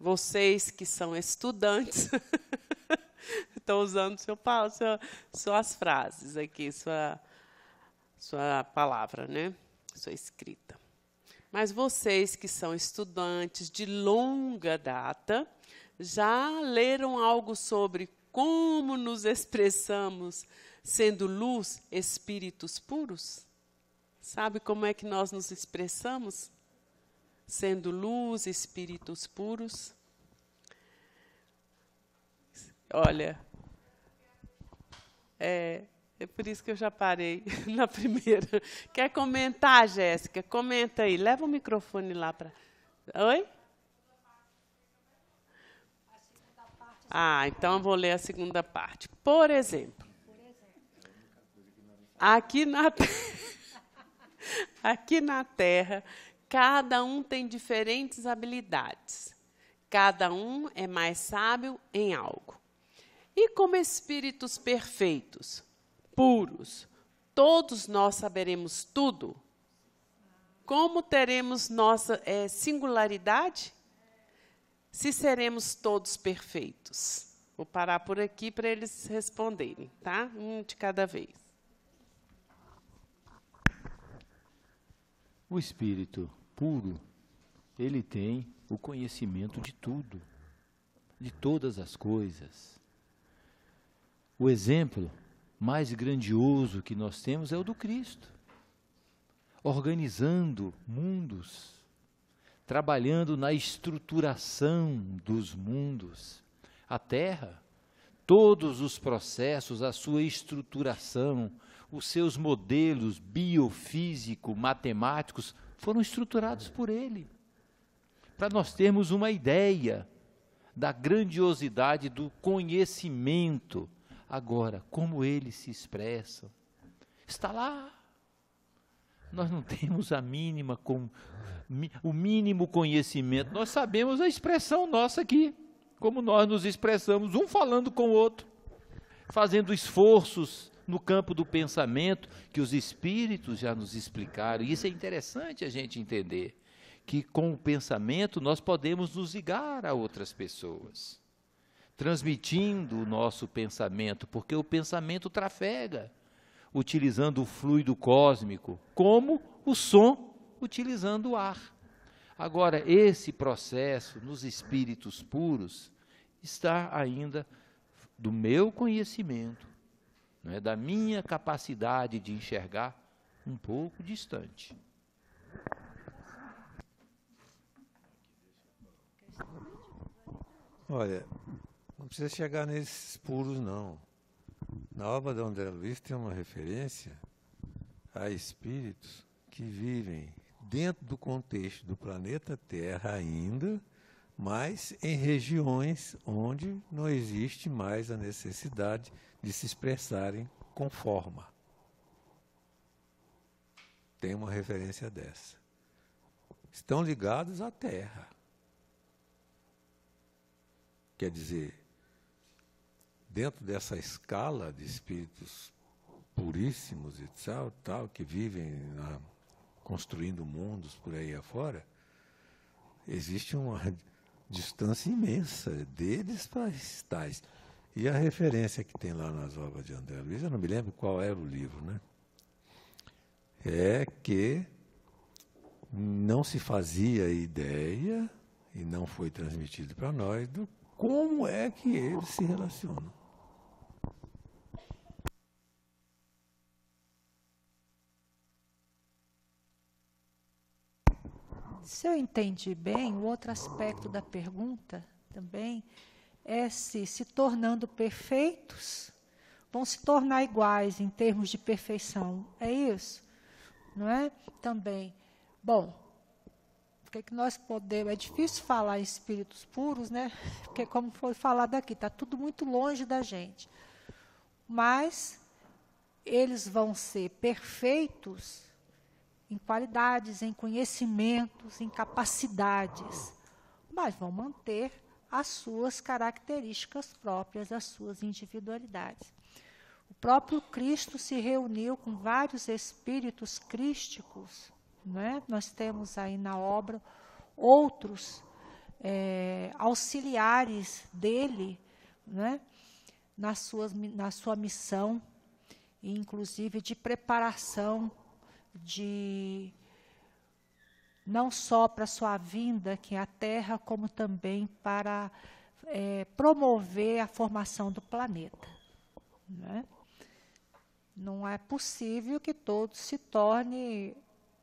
Speaker 2: vocês que são estudantes estão usando suas frases aqui, sua palavra, né? Sua escrita. Mas vocês que são estudantes de longa data já leram algo sobre como nos expressamos sendo luz, espíritos puros? Sabe como é que nós nos expressamos? Sendo luz, espíritos puros. Olha, é por isso que eu já parei na primeira. Quer comentar, Jéssica? Comenta aí. Leva o microfone lá para... Oi? Ah, então eu vou ler a segunda parte. Por exemplo, aqui na Terra, cada um tem diferentes habilidades. Cada um é mais sábio em algo. E como espíritos perfeitos, puros, todos nós saberemos tudo? Como teremos nossa singularidade? Se seremos todos perfeitos. Vou parar por aqui para eles responderem, tá? Um de cada vez.
Speaker 3: O espírito puro, ele tem o conhecimento de tudo, de todas as coisas. O exemplo mais grandioso que nós temos é o do Cristo, organizando mundos, trabalhando na estruturação dos mundos. A Terra, todos os processos, a sua estruturação, os seus modelos biofísico, matemáticos, foram estruturados por ele, para nós termos uma ideia da grandiosidade do conhecimento. Agora, como eles se expressam, está lá. Nós não temos o mínimo conhecimento, nós sabemos a expressão nossa aqui, como nós nos expressamos, um falando com o outro, fazendo esforços no campo do pensamento, que os espíritos já nos explicaram. E isso é interessante a gente entender, que com o pensamento nós podemos nos ligar a outras pessoas, transmitindo o nosso pensamento, porque o pensamento trafega, utilizando o fluido cósmico, como o som utilizando o ar. Agora, esse processo nos espíritos puros está ainda do meu conhecimento, né, da minha capacidade de enxergar, um pouco distante.
Speaker 1: Olha, não precisa chegar nesses puros, não. Na obra de André Luiz tem uma referência a espíritos que vivem dentro do contexto do planeta Terra ainda, mas em regiões onde não existe mais a necessidade de se expressarem com forma. Tem uma referência dessa. Estão ligados à Terra. Quer dizer, dentro dessa escala de espíritos puríssimos e tal, que vivem construindo mundos por aí afora, existe uma distância imensa deles para esses tais. E a referência que tem lá nas obras de André Luiz, eu não me lembro qual era o livro, né? É que não se fazia ideia, e não foi transmitido para nós, do como é que eles se relacionam.
Speaker 4: Se eu entendi bem, o outro aspecto da pergunta também é se tornando perfeitos, vão se tornar iguais em termos de perfeição. É isso? Não é? Também. Bom, o que nós podemos... É difícil falar em espíritos puros, né? Porque, como foi falado aqui, está tudo muito longe da gente. Mas eles vão ser perfeitos em qualidades, em conhecimentos, em capacidades, mas vão manter as suas características próprias, as suas individualidades. O próprio Cristo se reuniu com vários espíritos crísticos, né? Nós temos aí na obra outros auxiliares dele, né? na sua missão, inclusive de preparação, não só para a sua vinda aqui à Terra, como também para promover a formação do planeta. Né? Não é possível que todos se tornem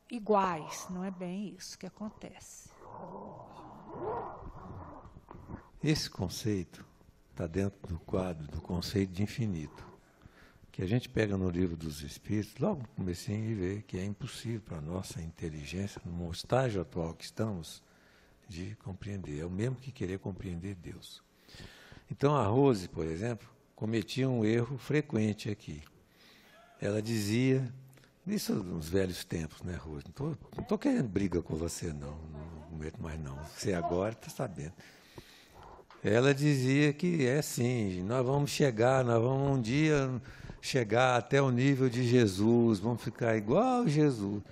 Speaker 4: iguais, não é bem isso que acontece.
Speaker 1: Esse conceito está dentro do quadro do conceito de infinito, que a gente pega no Livro dos Espíritos, logo no comecinho, e vê que é impossível para a nossa inteligência, no estágio atual que estamos, de compreender. É o mesmo que querer compreender Deus. Então, a Rose, por exemplo, cometia um erro frequente aqui. Ela dizia, Isso nos velhos tempos, né, Rose? Não tô querendo briga com você, não meto mais não. Você agora está sabendo. Ela dizia que é assim, nós vamos um dia chegar até o nível de Jesus, vamos ficar igual Jesus,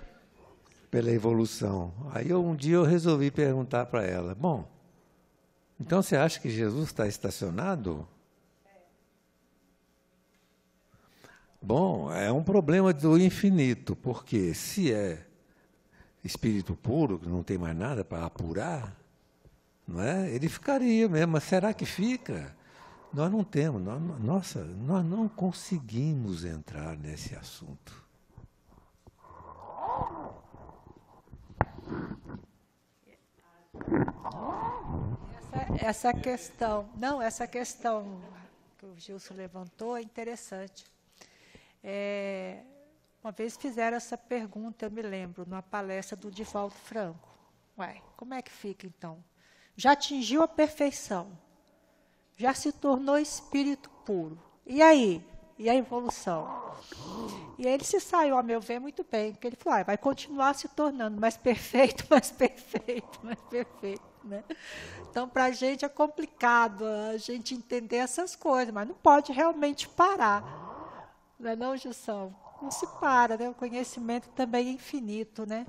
Speaker 1: pela evolução. Aí um dia eu resolvi perguntar para ela, bom, então você acha que Jesus está estacionado? Bom, é um problema do infinito, porque se é espírito puro, que não tem mais nada para apurar, não é? Ele ficaria mesmo, mas será que fica? Nós não temos, nós não conseguimos entrar nesse assunto.
Speaker 4: Essa questão que o Gilson levantou é interessante. Uma vez fizeram essa pergunta, eu me lembro, numa palestra do Divaldo Franco. Ué, como é que fica então? Já atingiu a perfeição, já se tornou espírito puro. E aí? E a evolução? E ele se saiu, a meu ver, muito bem, porque ele falou, vai continuar se tornando mais perfeito, mais perfeito, mais perfeito. Né? Então, para a gente é complicado a gente entender essas coisas, mas não pode realmente parar. Não é não, Gilson? Não se para, né? O conhecimento também é infinito, né?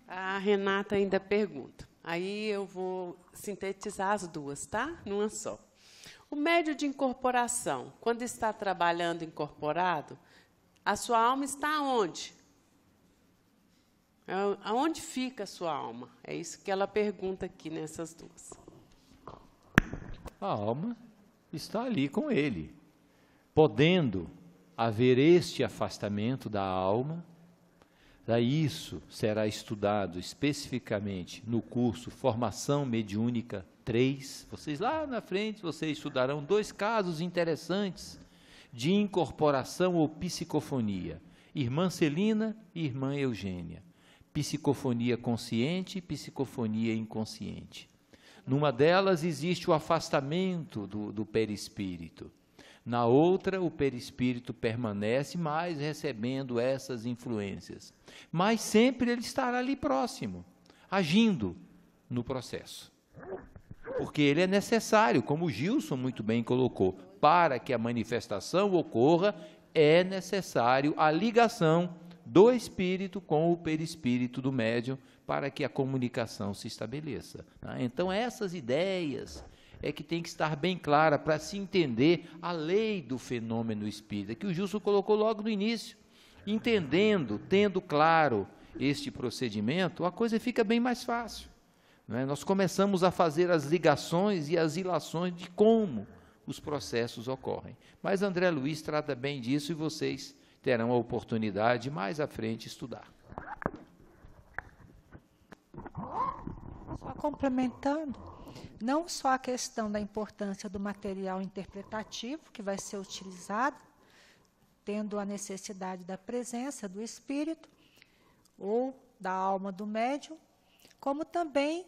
Speaker 2: A Renata ainda pergunta. Aí eu vou sintetizar as duas, tá? Numa só. O médio de incorporação, quando está trabalhando incorporado, a sua alma está onde? Aonde fica a sua alma? É isso que ela pergunta aqui nessas duas.
Speaker 3: A alma está ali com ele. Podendo haver este afastamento da alma, isso será estudado especificamente no curso Formação Mediúnica 3. Vocês lá na frente, vocês estudarão 2 casos interessantes de incorporação ou psicofonia. Irmã Celina e Irmã Eugênia. Psicofonia consciente e psicofonia inconsciente. Numa delas existe o afastamento do perispírito. Na outra, o perispírito permanece, mas recebendo essas influências. Mas sempre ele estará ali próximo, agindo no processo. Porque ele é necessário, como o Gilson muito bem colocou, para que a manifestação ocorra, é necessário a ligação do espírito com o perispírito do médium para que a comunicação se estabeleça. Então, essas ideias é que tem que estar bem clara para se entender a lei do fenômeno espírita, que o Gilson colocou logo no início. Entendendo, tendo claro este procedimento, a coisa fica bem mais fácil. Nós começamos a fazer as ligações e as ilações de como os processos ocorrem. Mas André Luiz trata bem disso e vocês terão a oportunidade de mais à frente estudar.
Speaker 4: Só complementando, não só a questão da importância do material interpretativo que vai ser utilizado, tendo a necessidade da presença do espírito ou da alma do médium, como também,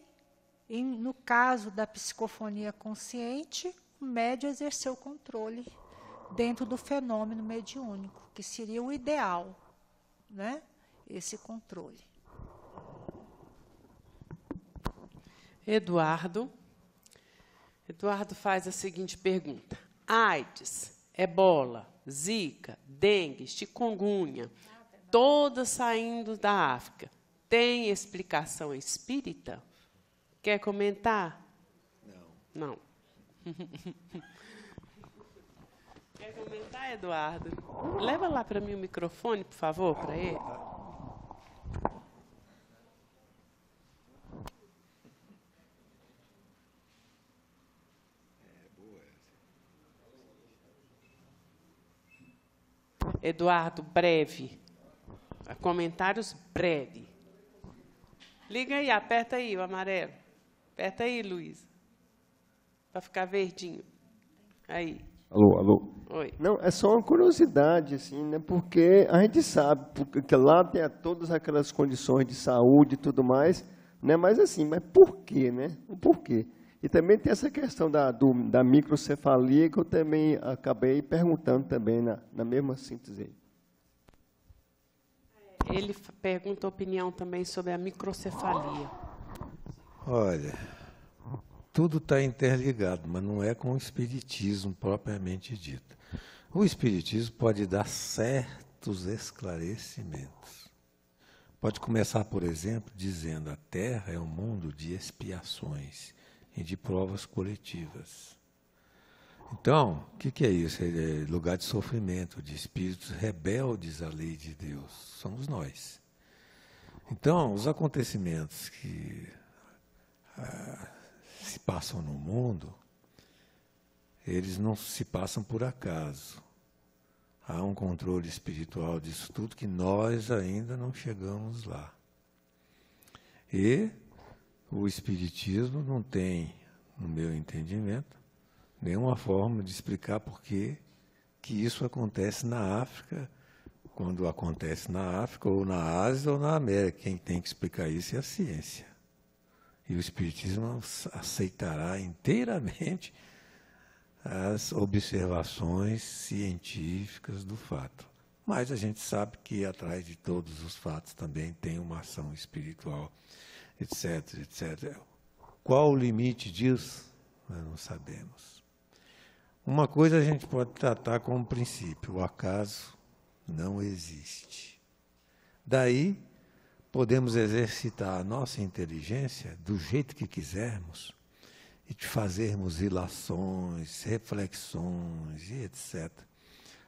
Speaker 4: no caso da psicofonia consciente, o médium exerceu o controle dentro do fenômeno mediúnico, que seria o ideal, né? Esse controle.
Speaker 2: Eduardo faz a seguinte pergunta. AIDS, ebola, zika, dengue, chikungunya, todas saindo da África. Tem explicação espírita? Quer comentar? Não. Quer comentar, Eduardo? Leva lá para mim o microfone, por favor, para ele. Eduardo, breve. Comentários breve. Liga aí, aperta aí o amarelo. Aperta aí, Luiz. Para ficar verdinho. Aí.
Speaker 5: Alô, alô.
Speaker 2: Oi.
Speaker 5: Não, é só uma curiosidade, assim, né? Porque a gente sabe que lá tem todas aquelas condições de saúde e tudo mais, né? Mas assim, mas por quê, né? O porquê? E também tem essa questão da microcefalia que eu também acabei perguntando também na mesma síntese.
Speaker 2: Ele pergunta a opinião também sobre a microcefalia.
Speaker 1: Olha, tudo está interligado, mas não é com o espiritismo propriamente dito. O espiritismo pode dar certos esclarecimentos. Pode começar, por exemplo, dizendo: a Terra é um mundo de expiações e de provas coletivas. Então, o que é isso? É lugar de sofrimento, de espíritos rebeldes à lei de Deus. Somos nós. Então, os acontecimentos que se passam no mundo, eles não se passam por acaso. Há um controle espiritual disso tudo que nós ainda não chegamos lá. E o espiritismo não tem, no meu entendimento, nenhuma forma de explicar por que isso acontece na África, quando acontece na África, ou na Ásia, ou na América. Quem tem que explicar isso é a ciência. E o espiritismo aceitará inteiramente as observações científicas do fato. Mas a gente sabe que atrás de todos os fatos também tem uma ação espiritual, etc, etc. Qual o limite disso? Nós não sabemos. Uma coisa a gente pode tratar como princípio: o acaso não existe. Daí, podemos exercitar a nossa inteligência do jeito que quisermos e de fazermos ilações, reflexões e etc.,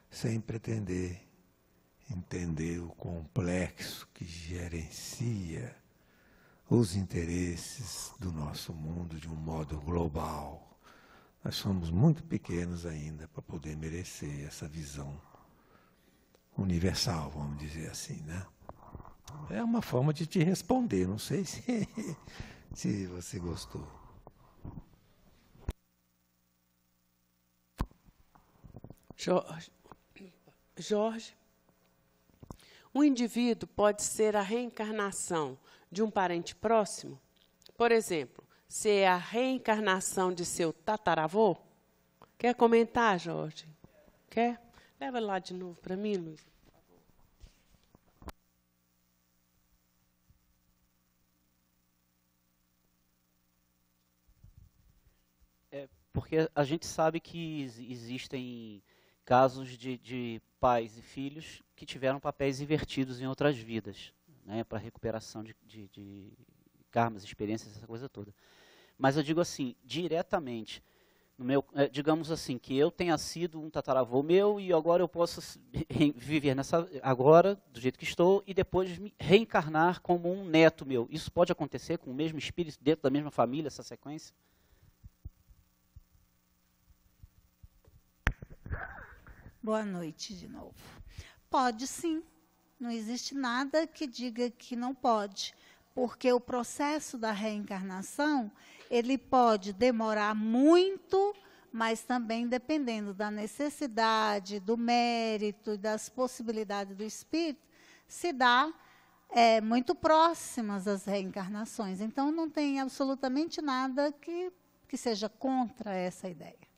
Speaker 1: sem pretender entender o complexo que gerencia os interesses do nosso mundo de um modo global. Nós somos muito pequenos ainda para poder merecer essa visão universal, vamos dizer assim, né? É uma forma de te responder, não sei se você gostou.
Speaker 2: Jorge, um indivíduo pode ser a reencarnação de um parente próximo? Por exemplo, ser a reencarnação de seu tataravô? Quer comentar, Jorge? Quer? Leva lá de novo para mim, Luiz.
Speaker 6: Porque a gente sabe que existem casos de pais e filhos que tiveram papéis invertidos em outras vidas, né, para recuperação de karmas, experiências, essa coisa toda. Mas eu digo assim, diretamente, no meu, digamos assim, que eu tenha sido um tataravô meu e agora eu posso viver agora, do jeito que estou, e depois me reencarnar como um neto meu. Isso pode acontecer com o mesmo espírito, dentro da mesma família, essa sequência?
Speaker 7: Boa noite de novo. Pode sim. Não existe nada que diga que não pode, porque o processo da reencarnação, ele pode demorar muito, mas também dependendo da necessidade, do mérito e das possibilidades do espírito, se dá muito próximas às reencarnações. Então, não tem absolutamente nada que seja contra essa ideia.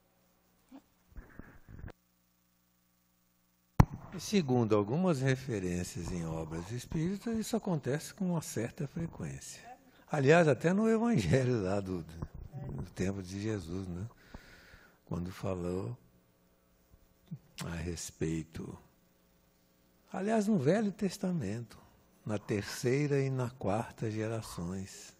Speaker 1: Segundo algumas referências em obras espíritas, isso acontece com uma certa frequência. Aliás, até no Evangelho lá do tempo de Jesus, né? Quando falou a respeito. Aliás, no Velho Testamento, na terceira e na quarta gerações.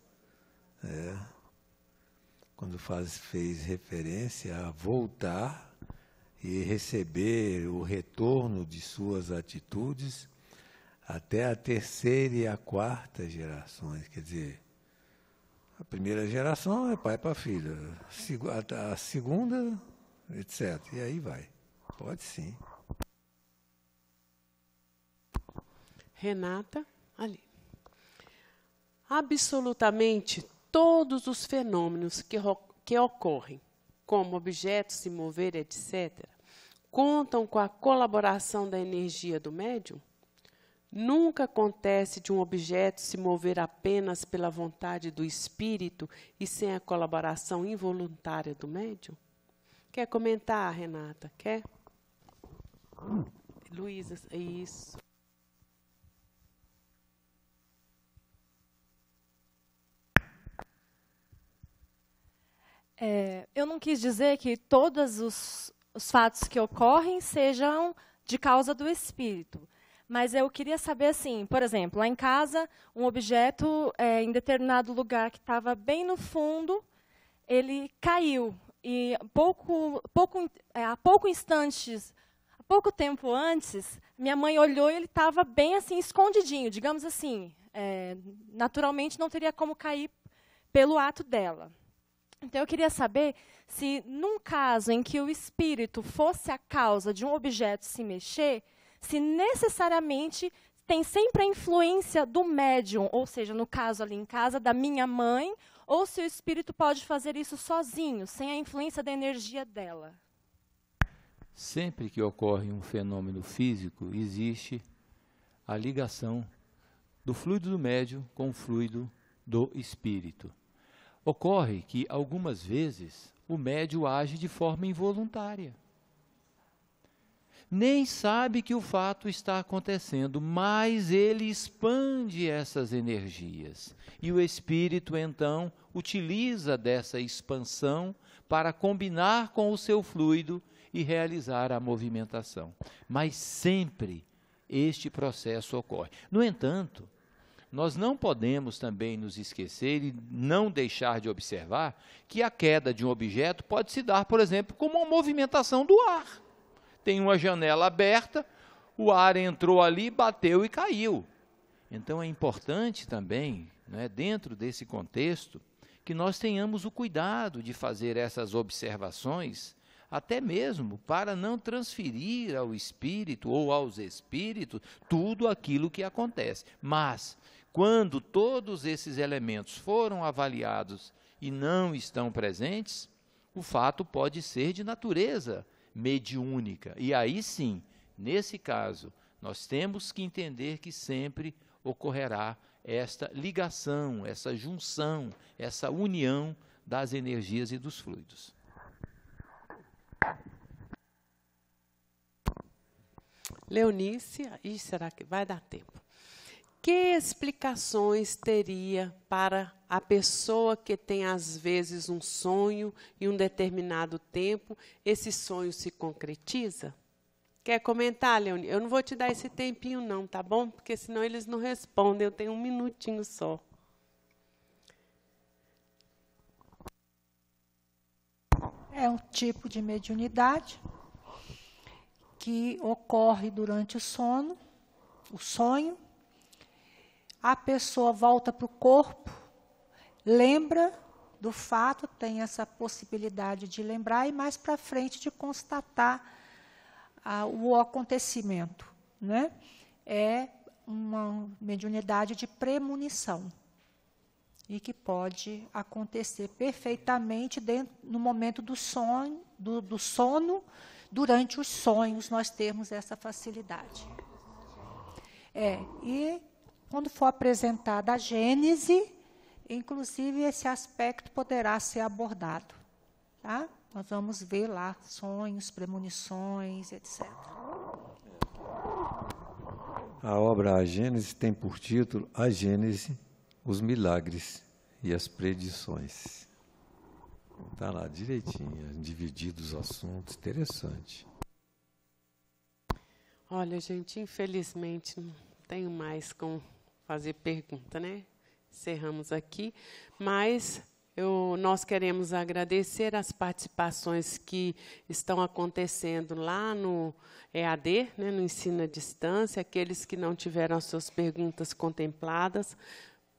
Speaker 1: Quando fez referência a voltar e receber o retorno de suas atitudes até a terceira e a quarta gerações. Quer dizer, a primeira geração é pai para filho, a segunda, etc. E aí vai. Pode sim.
Speaker 2: Renata, ali. Absolutamente todos os fenômenos que ocorrem, como objetos se mover, etc., contam com a colaboração da energia do médium? Nunca acontece de um objeto se mover apenas pela vontade do espírito e sem a colaboração involuntária do médium? Quer comentar, Renata? Quer? Luísa, isso.
Speaker 8: Eu não quis dizer que todos os fatos que ocorrem sejam de causa do espírito. Mas eu queria saber, assim, por exemplo, lá em casa, um objeto em determinado lugar que estava bem no fundo, ele caiu. E há pouco tempo antes, minha mãe olhou e ele estava bem assim, escondidinho, digamos assim. Naturalmente não teria como cair pelo ato dela. Então eu queria saber se, num caso em que o espírito fosse a causa de um objeto se mexer, se necessariamente tem sempre a influência do médium, ou seja, no caso ali em casa, da minha mãe, ou se o espírito pode fazer isso sozinho, sem a influência da energia dela.
Speaker 3: Sempre que ocorre um fenômeno físico, existe a ligação do fluido do médium com o fluido do espírito. Ocorre que, algumas vezes, o médium age de forma involuntária. Nem sabe que o fato está acontecendo, mas ele expande essas energias. E o espírito, então, utiliza dessa expansão para combinar com o seu fluido e realizar a movimentação. Mas sempre este processo ocorre. No entanto, nós não podemos também nos esquecer e não deixar de observar que a queda de um objeto pode se dar, por exemplo, como uma movimentação do ar. Tem uma janela aberta, o ar entrou ali, bateu e caiu. Então é importante também, né, dentro desse contexto, que nós tenhamos o cuidado de fazer essas observações, até mesmo para não transferir ao espírito ou aos espíritos tudo aquilo que acontece. Mas, quando todos esses elementos foram avaliados e não estão presentes, o fato pode ser de natureza mediúnica. E aí sim, nesse caso, nós temos que entender que sempre ocorrerá esta ligação, essa junção, essa união das energias e dos fluidos.
Speaker 2: Leonice, será que vai dar tempo? Que explicações teria para a pessoa que tem, às vezes, um sonho e um determinado tempo, esse sonho se concretiza? Quer comentar, Leoni? Eu não vou te dar esse tempinho, não, tá bom? Porque senão eles não respondem, eu tenho um minutinho só.
Speaker 4: É um tipo de mediunidade que ocorre durante o sonho. A pessoa volta para o corpo, lembra do fato, tem essa possibilidade de lembrar e mais para frente de constatar o acontecimento, né? É uma mediunidade de premonição e que pode acontecer perfeitamente no momento do sono, durante os sonhos nós temos essa facilidade. E quando for apresentada a Gênese, inclusive esse aspecto poderá ser abordado. Tá? Nós vamos ver lá sonhos, premonições, etc.
Speaker 1: A obra A Gênese tem por título A Gênese, os milagres e as predições. Está lá direitinho, divididos os assuntos, interessante.
Speaker 2: Olha, gente, infelizmente não tenho mais como fazer pergunta, né? Encerramos aqui, mas nós queremos agradecer as participações que estão acontecendo lá no EAD, né, no ensino à distância. Aqueles que não tiveram as suas perguntas contempladas,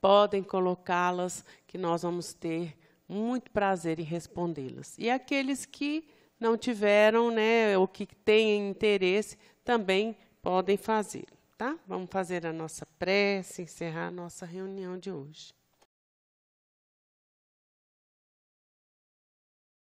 Speaker 2: podem colocá-las, que nós vamos ter muito prazer em respondê-las. E aqueles que não tiveram, né, ou que têm interesse, também podem fazer. Tá? Vamos fazer a nossa prece, encerrar a nossa reunião de hoje.